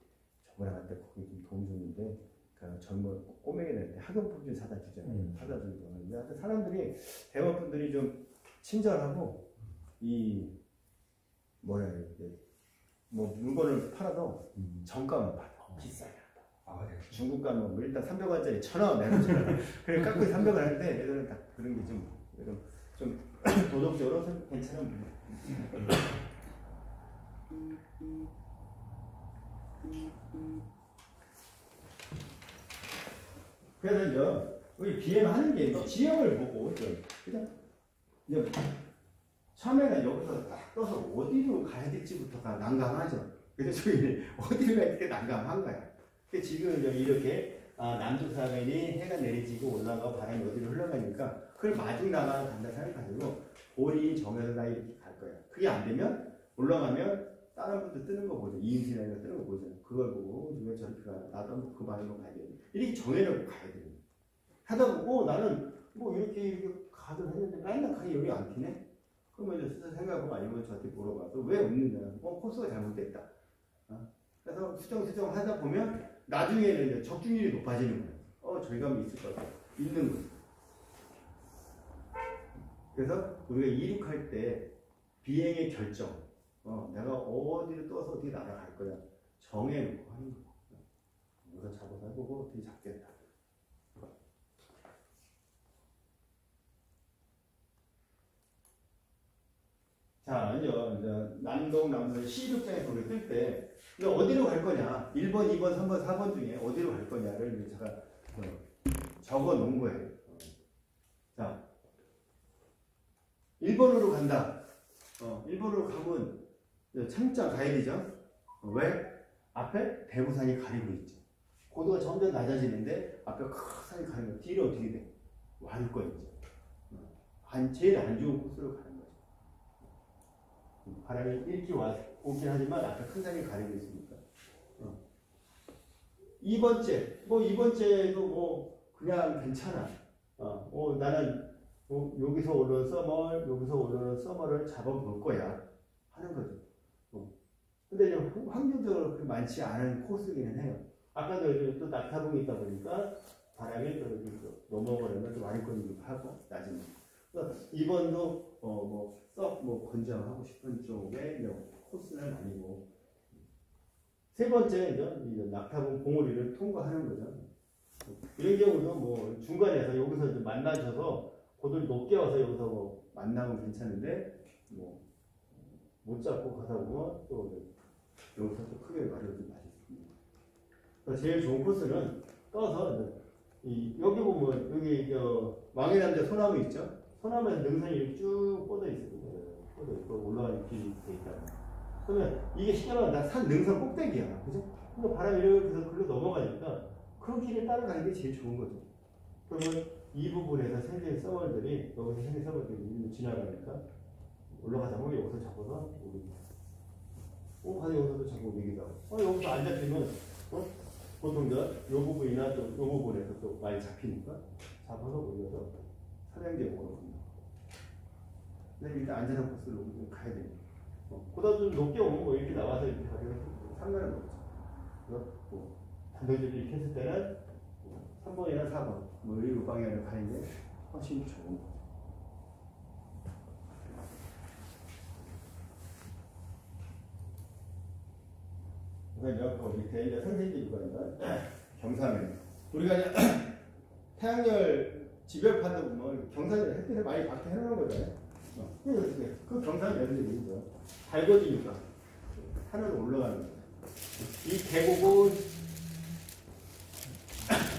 저번에 갈 때 거기 좀 도움 줬는데 그 젊은 꼬맹이들한테 학용품 좀 사다 주잖아요. 사다 주고 하는데 사람들이 대만 분들이 좀 친절하고 이 뭐라 해야 돼. 뭐 물건을 팔아도 정가만 받아. 비싸게 한다. 네. 중국 가면 뭐 일단 300원짜리 1,000원 내놓잖아. 그래 깎고 300원 하는데 얘들은 다 그런 게 좀 도덕적으로 괜찮은 분이야. 그래서 이제 우리 비행하는 게 지형을 보고 그냥 처음에는 여기서 딱 떠서 어디로 가야 될지부터가 난감하죠. 그래서 저희 어디로 가야 될지 난감한 거야. 지금 이렇게 남쪽사면이 해가 내리지고 올라가 바람이 어디로 흘러가니까 그걸 마중나가는 간다 생각하시고 볼이 정해서 다 이렇게 갈 거야. 그게 안 되면 올라가면 다른 분들 뜨는 거 보죠. 이인신이나 뜨는 거 보죠. 그걸 보고 왜 저렇게 가? 나도 그 방향으로 가야 돼. 이렇게 정해놓고 가야 돼. 하다 보고 나는 뭐 이렇게 가도 했는데 맨날 가기 여기 안 튀네? 그러면 이제 스스로 생각하고 아니면 저한테 물어봐서 왜 없느냐? 코스가 잘못됐다. 그래서 수정 하다 보면 나중에는 이제 적중률이 높아지는 거예요. 저희가 뭐 있을 것 같아요. 있는 거예요. 그래서 우리가 이륙할 때 비행의 결정, 내가 어디를 떠서 어떻게 날아갈 거야 정해놓고 하는 거예요. 우선 잡아서 해보고 어떻게 잡겠다. 자, 이제 남동, 남서 C6장에 거기 뜰 때, 어디로 갈 거냐? 1번, 2번, 3번, 4번 중에 어디로 갈 거냐를 제가 적어 놓은 거예요. 자, 1번으로 간다. 1번으로 가면 창장 가야 되죠? 왜? 앞에 대구산이 가리고 있죠. 고도가 점점 낮아지는데 앞에 큰 산이 가리고 있고 뒤로 어떻게 돼? 완권이죠. 제일 안 좋은 코스로 가는 거죠. 바람이 일찍 오긴 하지만 앞에 큰 산이 가리고 있으니까. 2번째도 뭐 그냥 괜찮아. 나는 여기서 오르는 여기서 오르는 서머를 잡아볼 거야 하는 거죠. 근데 이제 확률적으로 그렇게 많지 않은 코스기는 해요. 아까도 또 낙타봉이 있다 보니까 바람이 또 넘어가려면 좀 완권이기도 하고 나중에. 2번도 썩 권장하고 싶은 쪽의 코스는 아니고 세 번째 이제 낙타봉 봉우리를 통과하는 거죠. 이런 경우도 뭐 중간에서 여기서 좀 만나셔서 고도를 높게 와서 여기서 뭐 만나면 괜찮은데 뭐 못 잡고 가다 보면 또 여기서 또 크게 마련이 맞습니다. 그래서 제일 좋은 코스는 떠서 여기 보면 여기 왕의 남자 소나무 있죠? 소나무에서 능선이 이렇게 쭉 뻗어 있어요. 뻗어 있고 올라가는 길이 돼 있다. 그러면 이게 쉽게 말하면 다 산 능선 꼭대기야. 그죠? 그러니까 바람이 이렇게 해서 글로 넘어가니까 그 길에 따라가는 게 제일 좋은 거죠. 그러면 이 부분에서 생생 서벌들이 여기서 생생 서벌들이 지나가니까 올라가다 보면 여기서 잡아서 오르기도 하고 가서 여기서도 잡고 오르기도 하고 여기서 안 잡히면 보통 요 부분이나 또 요 부분에서 또 많이 잡히니까 잡아서 올려서 사냥제목으로 갑니다. 근데 일단 안전한 코스로 좀 가야 됩니다. 보다 좀 높게 오면 뭐 이렇게 나와서 이렇게 가면 상관은 없죠. 그래서 뭐 단도직입 이렇게 했을 때는 3번이나 4번 뭐 이 방향으로 가는 게 훨씬 좋은 거죠. 그러니까 그 밑에 이제 선생님 유관이나 경사면 우리가 이제 태양열 지별판도 보면 경사면 햇빛을 많이 받게 해놓은 거잖아요. 그 경사면들이 달궈지니까 하늘로 올라가는 거예요. 이 계곡은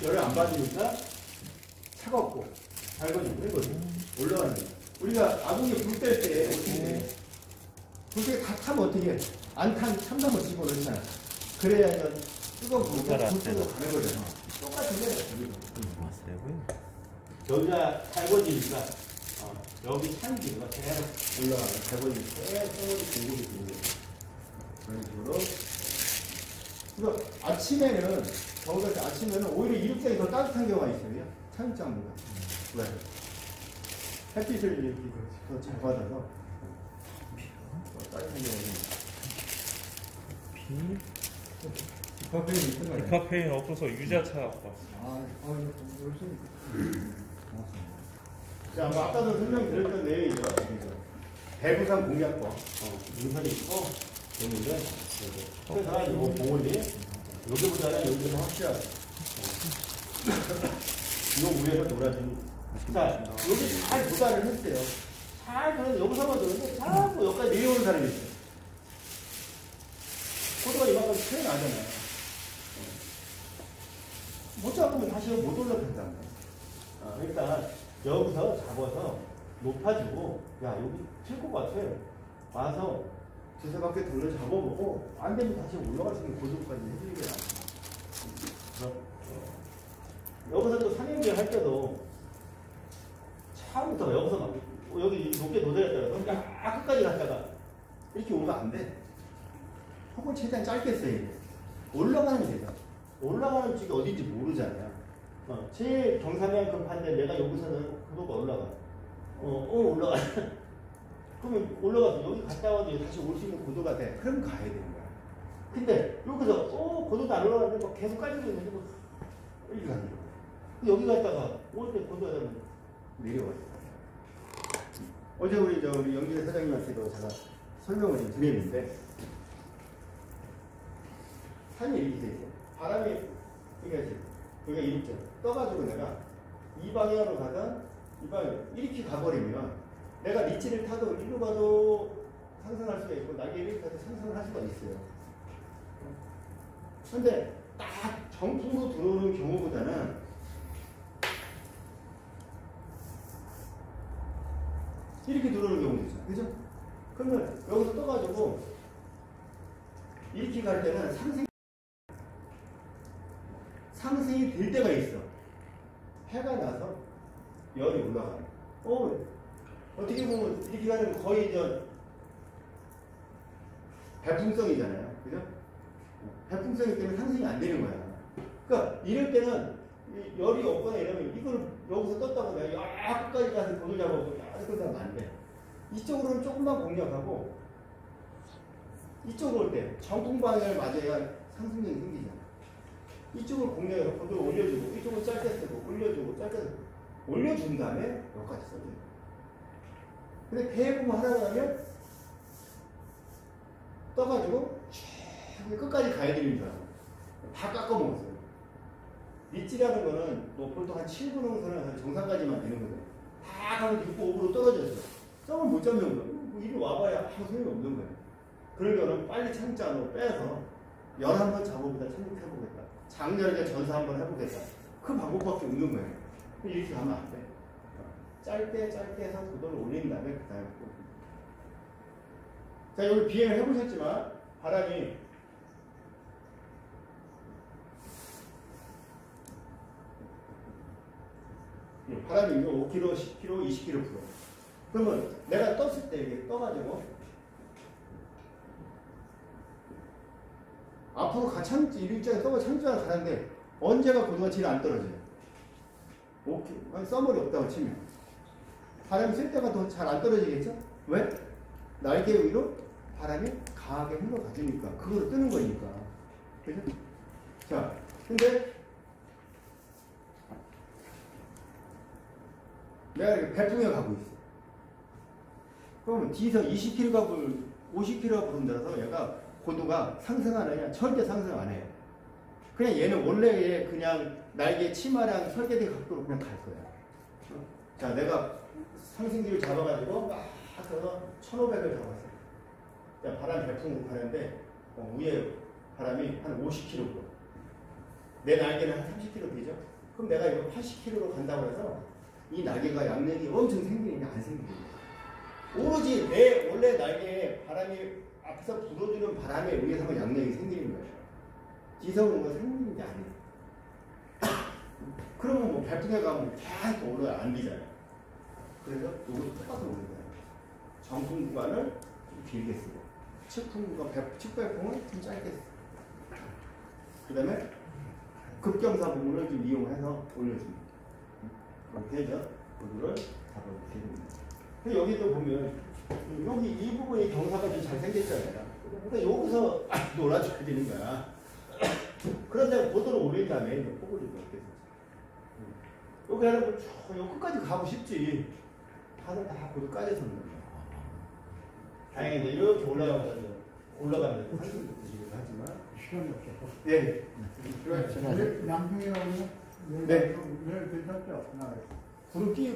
열을 안 받으니까 차갑고 달궈지고 그러거든요. 올라가는 거예요. 우리가 아궁이 불 뗄 때 어떻게 해? 불 때 다 타면 어떻게 해? 안 탄 참나무 집어넣잖아. 그래야 뜨거운 불가 불뜨고 가는 거잖아. 똑같은 거예요. 여기가 달궈지니까 여기 찬 기류가 계속 올라가는 달궈지니까 계속 공급이 되는 거예요. 그런 식으로. 그래서 아침에는 겨울에 아침에는 오히려 이륙장이 더 따뜻한 경우가 있어요. 차육장보다. 왜? 햇빛을 이렇게 더 잘 받아서 따뜻한 경우는. 디카페인 있던가요? 디카페인 없어서 유자차 갖고 왔어. 자, 뭐 아까도 설명드렸던 내용이죠. 대부산 공략법 능선이 있고 있는데 그래서 이 공원이 여기보다는 여기가 확실하죠. 이 위에서 놀아주는. 자, 여기 잘 도달을 했어요. 잘 도달해서 여기서만 도는데 자꾸 여기까지 내려오는 사람이 있어요. 고도가 이만큼 차이 나잖아요. 못 잡으면 다시 못 올라간다는 거예요. 일단 여기서 잡아서 높아지고 야 여기 튈 것 같아. 와서 두세 바퀴 돌려 잡아보고 안 되면 다시 올라갈 수 있는 고도까지 해주는 게 낫죠. 여기서 또 산행길 할 때도 처음부터 여기서 막 여기 높게 도달했다가 그냥 끝까지 갔다가 이렇게 오면 안 돼. 혹은 최대한 짧게 써야 돼. 올라가는 데다. 올라가는 쪽이 어딘지 모르잖아요. 제일 경사면큼 판데 내가 여기서는 고도가 올라가. 올라가. 그러면 올라가서 여기 갔다 와도 다시 올 수 있는 고도가 돼. 그럼 가야 되는 거야. 근데 여기서 고도도 안 올라가는데 막 계속 깔리고 있는데 뭐 이렇게 가는 거야. 여기 갔다가 올 때 고도가 되면 내려와요. 어제 우리 영진의 사장님한테도 제가 설명을 좀 드렸는데 산이 이렇게 돼 있어요. 바람이 그러니까 이렇게 떠가지고 내가 이 방향으로 가다 이 방향 이렇게 가버리면 내가 리치를 타도 이리로 가도 상승할 수가 있고 날개 이렇게 가도 상승을 할 수가 있어요. 근데 딱 정풍으로 들어오는 경우보다는 이렇게 들어오는 경우도 있어요. 그죠? 그러면 여기서 떠가지고 이렇게 갈 때는 상승이 될 때가 있어. 해가 나서 열이 올라가요. 어떻게 보면 이렇게 가는 거의 배풍성이잖아요. 그죠? 배풍성이기 때문에 상승이 안 되는 거야. 그러니까 이럴 때는 열이 없거나 이러면 이걸 여기서 떴다고 내가 끝까지 가서 돈을 잡아서 끝까지 가면 안 돼. 이쪽으로는 조금만 공략하고 이쪽으로 올 때 정풍 방향을 맞아야 상승력이 생기잖아. 이쪽을 공략해서 고도를 올려주고 이쪽은 짧게 쓰고 올려주고 짧게 쓰고 올려준 다음에 여기까지 써줘요. 근데 배에 보면 하나가 나면 떠가지고 쭉 끝까지 가야 되는 줄 알아. 다 깎아먹었어요. 밑지라는 거는 뭐 보통 한 7분 홍선은 정상까지만 되는 거예요. 다 가면 6분 5분으로 떨어졌어. 썸을 못 잡는 거예요. 뭐 이리 와봐야 아무 소용이 없는 거예요. 그런 거는 빨리 창자 안으로 빼서 11번 잡아보다 착륙해보겠다. 장렬하게 전사 한번 해보겠다. 그 방법밖에 없는 거예요. 이렇게 가면 안 돼. 짧게 해서 고도를 올린 다음에 그 다음에 또. 자, 여기 비행을 해보셨지만 바람이 바람이 5km, 10km, 20km 불어. 그러면 내가 떴을 때 이렇게 떠가지고 앞으로 이륙장에 떠가 창조가 가는데 언제가 고도가 제일 안 떨어져요? 써머리 없다고 치면 바람이 쓸 때가 더 잘 안 떨어지겠죠? 왜? 날개 위로 바람이 강하게 흘러가주니까 그거로 뜨는 거니까. 그죠? 자, 근데 내가 이렇게 배풍에 가고 있어. 그러면 뒤에서 20km가 50km가 부른다서 얘가 고도가 상승하느냐? 절대 상승 안 해요. 그냥 얘는 원래의 그냥 날개 치마랑 설계된 각도로 그냥 갈 거야. 자, 내가 상승기를 잡아가지고 막 해서 1500을 잡았어. 자, 바람 배풍으로 가는데 위에 바람이 한 50km 불어. 내 날개는 한 30km 되죠? 그럼 내가 이거 80km로 간다고 해서 이 날개가 양력이 엄청 생기느냐 안 생기느냐. 오로지 내 원래 날개에 바람이 앞에서 불어주는 바람에 의해서 양력이 생기는 거예요. 뒤에서 오는 건 생기는 게 아니에요. 그러면 뭐 배풍에 가면 계속 오래 안 되잖아요. 그래서 이것도 똑같은 거예요. 정풍 구간을 좀 길게 쓰고 측풍 구간, 측배풍을 좀 짧게 쓰고 그 다음에 급경사 부분을 좀 이용해서 올려줍니다. 이렇게 해서 고도를 잡아주십니다. 여기도 보면 여기 이 부분이 경사가 좀 잘 생겼잖아요. 그러니까 여기서 놀아줘야 되는 거야. 그런데 고도를 올린 다음에 이제 폭을 좀 넓게 써. 여기 하는 거 끝까지 가고 싶지. 다들 다 고도 까져서 있는 거야. 다행히 이제 이렇게 올라가면 상승도 드시기도 하지만 시간이 없어서. 네. 양평에 오면 네. 괜찮죠?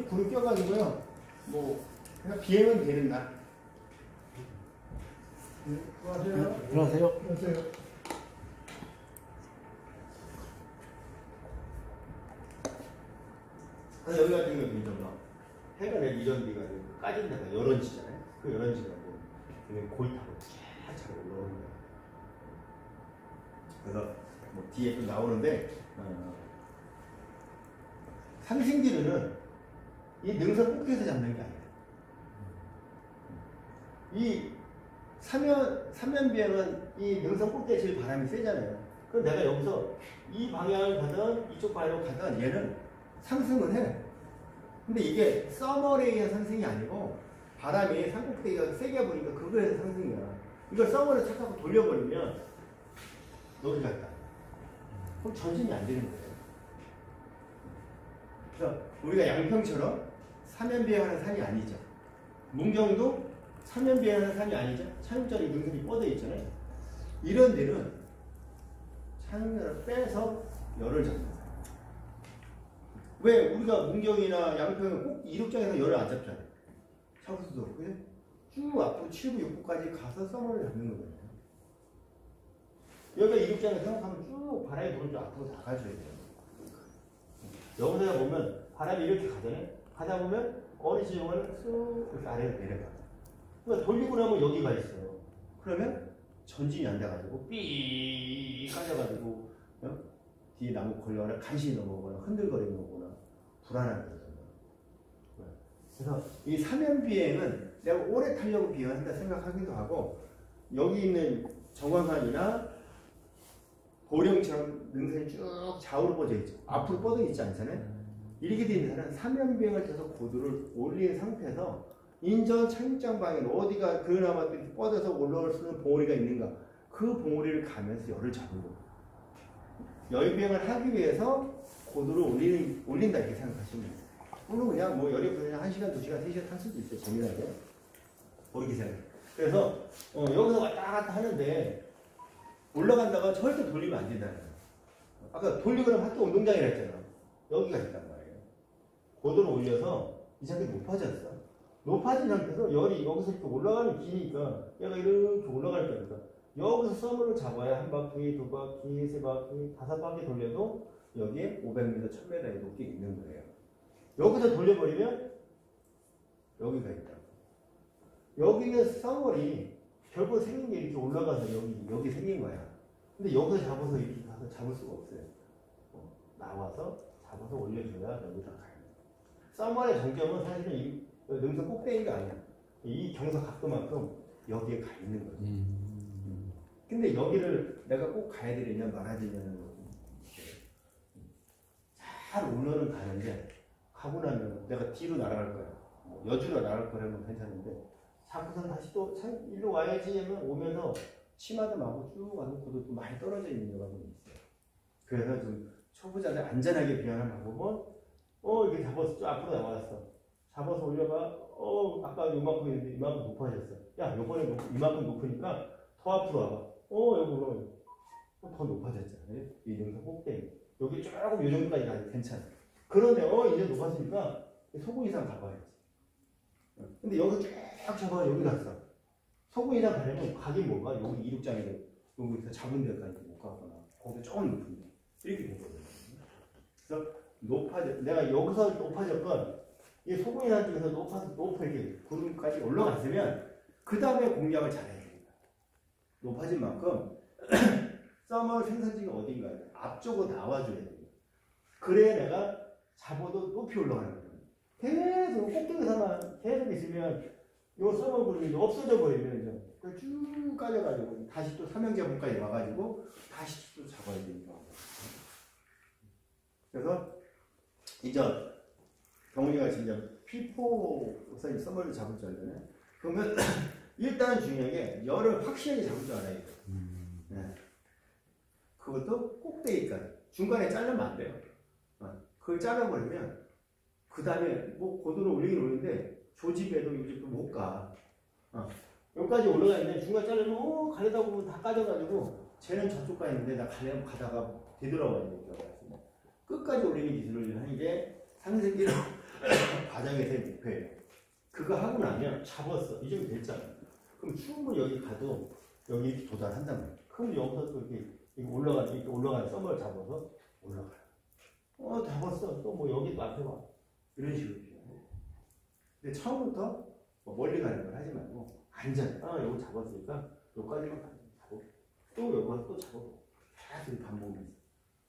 구름 껴가지고요. 뭐 그냥 비행은 되는 날. 수고하세요. 들어가세요. 수고하세요. 여기 같은 경우는 이제 해가 내 이전비가 까진 데가 열원지잖아요. 그 열원지가 골 타고 잘 올라오는 거예요. 그래서 뭐 뒤에 또 나오는데 상승기류는 이 능선 꼭대기에서 잡는 게 아니에요. 이 삼면비행은 이 능선 꼭대기에 제일 바람이 세잖아요. 그럼 내가 여기서 이 방향을 가든 이쪽 방향으로 가든 얘는 상승을 해. 근데 이게 서머에 의한 상승이 아니고 바람이 산꼭대기가 세게 부니까 그거에 의한 상승이야. 이걸 서머를 착하고 돌려버리면 여기 갔다. 그럼 전진이 안 되는 거예요. 그래서 우리가 양평처럼 삼면비행하는 산이 아니죠. 문경도 삼면비행하는 산이 아니죠. 차용자리 능선이 뻗어 있잖아요. 이런 데는 차용자를 빼서 열을 잡는 거예요. 왜 우리가 문경이나 양평은 꼭 이륙장에서 열을 안 잡잖아요. 차고수도 그래? 쭉 앞으로 7부, 6부까지 가서 서머를 잡는 거예요. 여기가 이륙장에서 생각하면 쭉 바람이 부는 줄 앞으로 나가줘야 돼요. 여기서 보면 바람이 이렇게 가잖아요. 가다 보면 어느 지점을 쑥 이렇게 아래로 내려가. 그러니까 돌리고 나면 여기가 있어요. 그러면 전진이 안 돼가지고 삐 까져가지고 뒤에 나무 걸려거나 간신히 넘어오거나 흔들거리는 거거나 불안한 거잖아요. 그래서 이 사면비행은 내가 오래 타려고 비행한다 생각하기도 하고 여기 있는 정광산이나 보령처럼 능선이 쭉 좌우로 뻗어 있죠. 앞으로 뻗어 있지 않잖아요. 이렇게 된 산은 사면비행을 해서 고도를 올린 상태에서 인전 착륙장 방향 어디가 그나마 뻗어서 올라올 수 있는 봉우리가 있는가 그 봉우리를 가면서 열을 잡은 거예요. 열비행을 하기 위해서 고도를 올린다 이렇게 생각하시면 돼요. 물론 그냥 뭐 열이 그냥 1시간, 2시간, 3시간 탈 수도 있어요. 재미나게. 모르게 생각해요. 그래서 여기서 왔다 갔다 하는데 올라간다가 절대 돌리면 안 된다는 거예요. 아까 돌리고 나면 학교 운동장이라 했잖아. 여기가 있단 말이에요. 고도를 올려서 이 자켓이 높아졌어. 높아진 상태에서 열이 여기서 이렇게 올라가는 기니까 얘가 이렇게 올라갈 거니까 여기서 썸을 잡아야 한 바퀴, 두 바퀴, 세 바퀴, 다섯 바퀴 돌려도 여기에 500m, 1000m의 높이가 있는 거예요. 여기서 돌려버리면 여기가 있다. 여기는 썸월이 결국 생긴 게 이렇게 올라가서 여기 생긴 거야. 근데 여기서 잡아서 이렇게 가서 잡을 수가 없어요. 나와서 잡아서 올려줘야 여기다 가요. 썸월의 장점은 사실은 이 능선 꼭대기가 아니야. 이 경사 각도만큼 여기에 가 있는 거죠. 근데 여기를 내가 꼭 가야 되느냐 말아야 되냐는 거. 잘 오면은 가는데 가고 나면 내가 뒤로 날아갈 거야. 뭐 여주로 날아갈 거라면 괜찮은데 자꾸선 다시 또 일로 와야지 하면 오면서 치마도 마고 쭉 가서 고도도 많이 떨어져 있는 데가 좀 있어요. 그래서 좀 초보자들 안전하게 비하는 방법은 이렇게 잡아서 쭉 앞으로 나왔어. 잡아서 올려봐. 아까 요만큼 있는데 이만큼 높아졌어. 야, 요번에 이만큼 높으니까 더 앞으로 와봐. 요거는 더 높아졌잖아. 이 능선 꼭대기. 여기 조금 요 정도까지 가도 괜찮아. 그런데 이제 높았으니까 소금 이상 가봐야지. 근데 여기서 쫙 잡아 여기 갔어. 소금 이상 가려면 가긴 뭐가 여기 이륙장에 여기서 잡은 데까지 못 가거나 거기서 조금 높은데 이렇게 되거든요. 그래서 내가 여기서 높아졌건 이 소금 이상 쪽에서 높게 구름까지 올라갔으면 그 다음에 공략을 잘해야 됩니다. 높아진 만큼 썸머 생산지가 어딘가요? 앞쪽으로 나와줘야 돼요. 그래야 내가 잡아도 높이 올라가는 거예요. 계속 꼭대기에서만 계속 있으면 요 썸머 구름이 없어져 버리면 쭉 깔려가지고 다시 또 삼형제분까지 와가지고 다시 또 잡아야 되니까. 그래서 이제 경훈이가 진짜 P4 썸머를 잡을 줄 알잖아요. 그러면 일단 중요한 게 열을 확실하게 잡을 줄 알아야 돼요. 네. 그것도 꼭대기까지. 중간에 자르면 안 돼요. 그걸 잘라버리면 그 다음에 뭐 고도를 올리긴 오는데 조집에도 요즘도 못 가. 여기까지 올라가 있는데 중간 자르면 가려다 보면 다 까져가지고 쟤는 저쪽 가 있는데 나 가다가 되돌아와야 돼요. 끝까지 올리는 기술을 하는 게 상생기로 과정에서의 목표예요. 그거 하고 나면 잡았어. 이 정도 됐잖아. 그럼 충분히 여기 가도 여기 이렇게 도달한단 말이야. 그럼 여기서 또 이렇게 올라가는 썸을 잡아서 올라가요. 잡았어. 또 뭐 여기도 앞에 와. 이런 식으로. 근데 처음부터 뭐 멀리 가는 걸 하지 말고 안전. 요거 잡았으니까 여기까지만 잡고 또 여기서 또 잡고 계속 반복해서.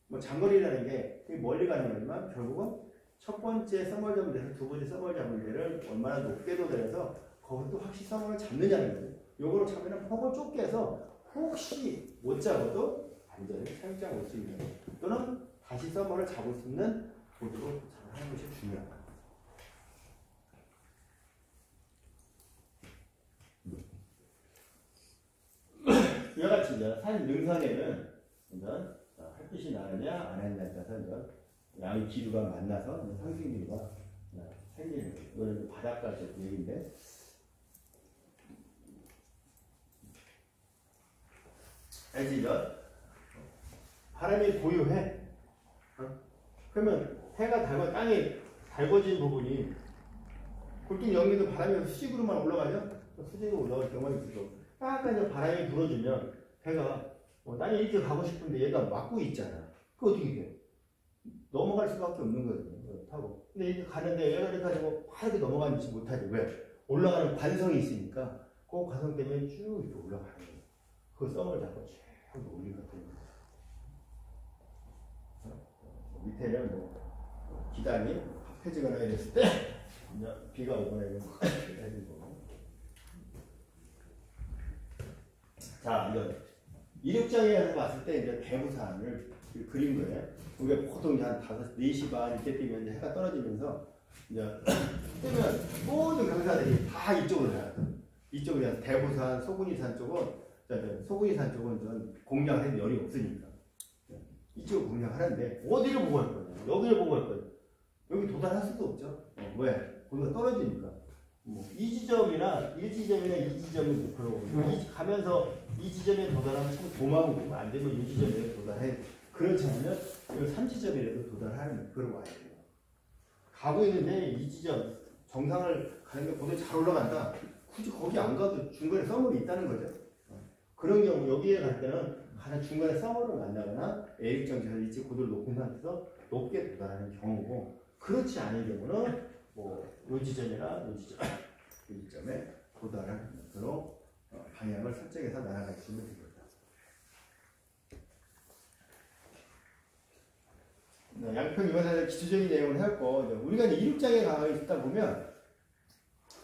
뭐 장거리라는 게 멀리 가는 거지만 결국은 첫 번째 썸을 잡은 데서 두 번째 썸을 잡은 데를 얼마나 높게 도달해서 거기서 또 확실히 썸을 잡느냐는 거죠. 요거를 잡으면 폭을 좁게 해서 혹시 못 잡아도 안전히 사용장 올 수 있는 또는 다시 썸을 잡을 수 있는 보드로 하는 것이 중요합니다. 이와 같이 이제 산 능선에는 이제 햇빛이 나느냐 안 나느냐에 따라서 이제 양의 기류가 만나서 상승기류가 생기는 거예요. 이거는 바닷가 쪽 얘기인데 알지죠? 바람이 고요해. 그러면 해가 땅에 달궈진 부분이 굵긴 여기도 바람이 수직으로만 올라가죠? 수직으로 올라갈 경우가 있어요. 약간 이제 바람이 불어주면 배가 땅에 이렇게 가고 싶은데 얘가 막고 있잖아. 그거 어떻게 돼? 넘어갈 수밖에 없는 거거든요. 타고. 근데 이렇게 가는데 얘가 이렇게 가지고 빠르게 넘어가지 못하지. 왜? 올라가는 관성이 있으니까 그 관성 때문에 쭉 이렇게 올라가는 거예요. 그 썸을 잡고 쭉 올리거든요. 밑에는 뭐 기단이 합해지거나 이랬을 때 이제 비가 오거나 이런 거 해주고. 자, 이제 이륙장에서 봤을 때 이제 대부산을 그린 거예요. 우리가 보통 한 4시 반 이때 뛰면 해가 떨어지면서 이제 뜨면 모든 강사들이 다 이쪽으로 가요. 이쪽으로 가서 대부산, 소군이산 쪽은 소군이산 쪽은 좀 공략할 열이 없으니까 이쪽을 공략하는데 어디를 보고 할 거냐? 여기를 보고 할 거냐? 여기 도달할 수도 없죠. 왜? 거기가 떨어지니까. 이 지점이나 1지점이나 2지점은 목표로 가면서 이 지점에 도달하면 참 고마우고 안 되면 이 지점에 도달해. 그렇지 않으면 이 3지점이라도 도달하는 그런 와야 돼요. 가고 있는데 이 지점 정상을 가는데 고도에 잘 올라간다. 굳이 거기 안 가도 중간에 썸물이 있다는 거죠. 그런 경우 여기에 갈 때는 가장 중간에 썸물을 만나거나 A일정지에서 일찍 고도를 높은 상태에서 높게 도달하는 경우고, 그렇지 않은 경우는 뭐 요 지점이나 요 지점, 이 지점에 도달하는 것으로 방향을 설정해서 날아가시면 됩니다. 양평 이번에 기초적인 내용을 해왔고, 우리가 이제 이륙장에 가 있다 보면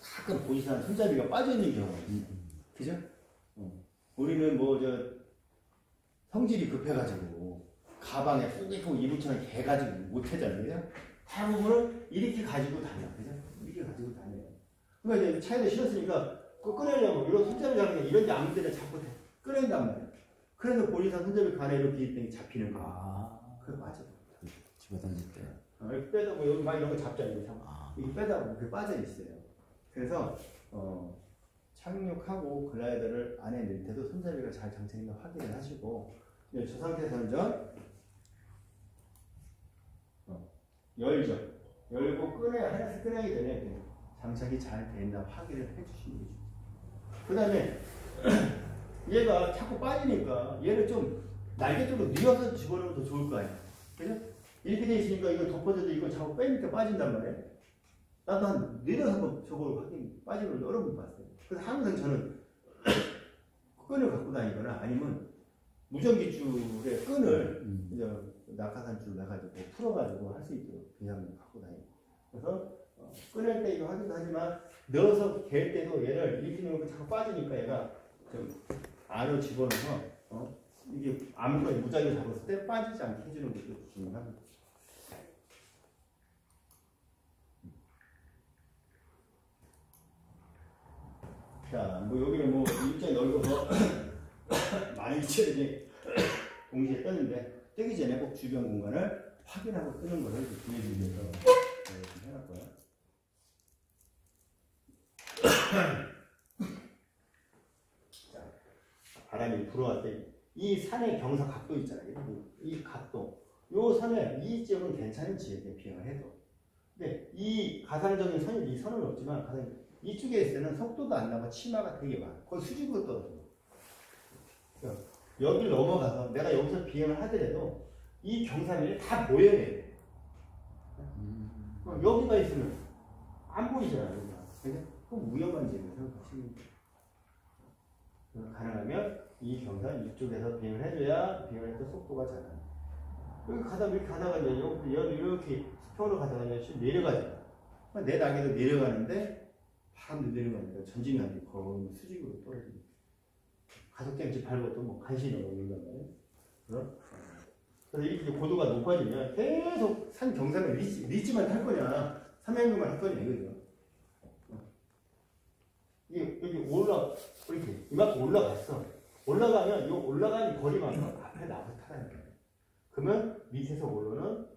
가끔 보시는 손잡이가 빠져 있는 경우가 있어요. 그죠? 우리는 뭐 성질이 급해가지고 가방에 쑥 이륙장을 개가지고 못 하잖아요. 대부분은 이렇게 가지고 다녀. 그죠? 이렇게 가지고 다녀요. 그러니까 이제 차에다 실었으니까 그거 꺼내려고 이런 손잡이 잡는 게 이런 데 아무 데나 자꾸 꺼낸단 말이에요. 그래서 본인사 손잡이 간에 이렇게 있더니 잡히는 거야. 그래 맞아. 집에 던질 때. 이렇게 빼다 보면 여기 막 이런 거 잡잖아요. 이렇게 빼다 보면 그게 빠져 있어요. 그래서 착륙하고 글라이더를 안에 넣을 때도 손잡이가 잘 장착있나 확인을 하시고, 저 상태에서 이제 열죠. 열고 하나씩 꺼내기 전에 장착이 잘 됐나 확인을 해주시면 되죠. 그 다음에 얘가 자꾸 빠지니까 얘를 좀 날개 쪽으로 뉘어서 집어넣으면 더 좋을 거 아니에요. 그죠? 이렇게 돼 있으니까 이거 덮어져도 이거 자꾸 빼니까 빠진단 말이에요. 나도 한 내려서 한번 저걸 확인 빠지는 걸 여러 번 봤어요. 그래서 항상 저는 끈을 갖고 다니거나 아니면 무전기 줄에 끈을 이제 낙하산 줄 내가지고 풀어가지고 할 수 있도록 그냥 갖고 다니고. 그래서 꺼낼 때 이거 확인도 하지만 넣어서 갤 때도 얘를 이렇게 넣으면 자꾸 빠지니까 얘가 좀 안으로 집어넣어서 이게 아무거나 무작위 잡았을 때 빠지지 않게 해주는 것도 중요합니다. 자, 뭐 여기는 뭐 일정이 넓어서 많이 위치를 동시에 뜨는데, 뜨기 전에 꼭 주변 공간을 확인하고 뜨는 것을 보여드리기 위해서 좀 해놨고요. 자, 바람이 불어왔을 때 이 산의 경사 각도 있잖아요. 이 각도, 요 선에 이 지역은 괜찮은 지역에 비행을 해도, 근데 이 가상적인 선이 이 선은 없지만 이쪽에 있을 때는 속도도 안 나고 치마가 되게 많아. 거의 수직으로 떨어져. 여기를 넘어가서 내가 여기서 비행을 하더라도 이 경사면이 다 보여야 돼. 여기가 있으면 안 보이잖아. 여기가. 그럼 위험한 지역을 생각하시면 돼요. 가능하면 이 경사 이쪽에서 비행을 해줘야 비행을 할 때 속도가 잘 나요. 여기 이렇게 가다가 이렇게 수평으로 가다가 내려가잖아. 내 날개도 내려가는데 바람도 내려가니까 전진이 안 돼. 거의 수직으로 떨어지니까. 가속장치 밟아도 뭐 간신히 넘어간단 말이에요. 그래서 이렇게 고도가 높아지면 계속 산 경사면 리치만 탈 거냐, 삼행금만 할 거냐, 이거죠. 이게 여기 이렇게 이만큼 올라갔어. 올라가면 이 올라가는 거리만큼 앞에 나가서 타라는 거예요. 그러면 밑에서 올라오는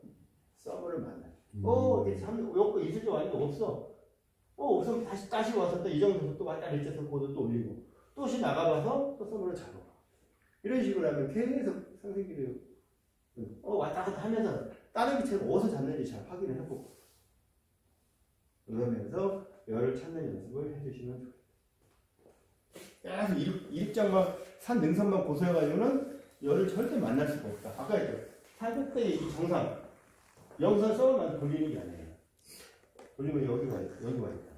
서버를 만나요. 여기 있을 줄 알았는데 없어. 없으면 다시 와서 또 이 정도 속도가 딱 일제서 고도 또 올리고, 또 다시 나가봐서 또 서버를 잡아. 이런 식으로 하면 계속 상승기를 왔다 갔다 하면서 다른 기체를 어디서 잡는지 잘 확인을 해보고, 그러면서 열을 찾는 연습을 해주시면 좋겠습니다. 계속 이륙장만 산 능선만 고소해가지고는 열을 절대 만날 수가 없다. 아까 했죠. 산 끝에 이 정상, 여기서 썰만 돌리는 게 아니에요. 돌리면 여기 와 있다. 여기 와 있다.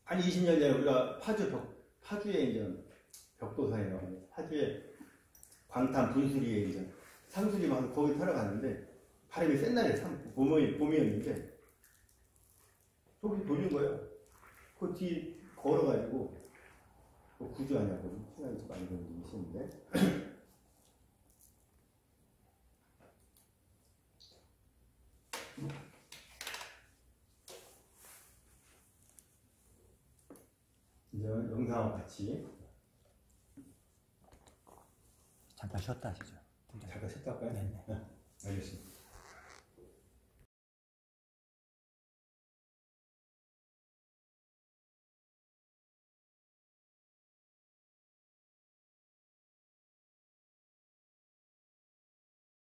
한 20년 전에 우리가 파주에 이제 벽도사예요. 파주에 광탄 분수리에 이제 상수리 막 거기 타러 갔는데 바람이 센 날에 봄이었는데 저기 돌린 거예요. 그 뒤 걸어가지고 구조하냐고 시간이 많이 걸리는 계시는데 이제 영상과 같이 잠깐 쉬었다 하시죠. 잠깐 쉬었다 할까요? 네.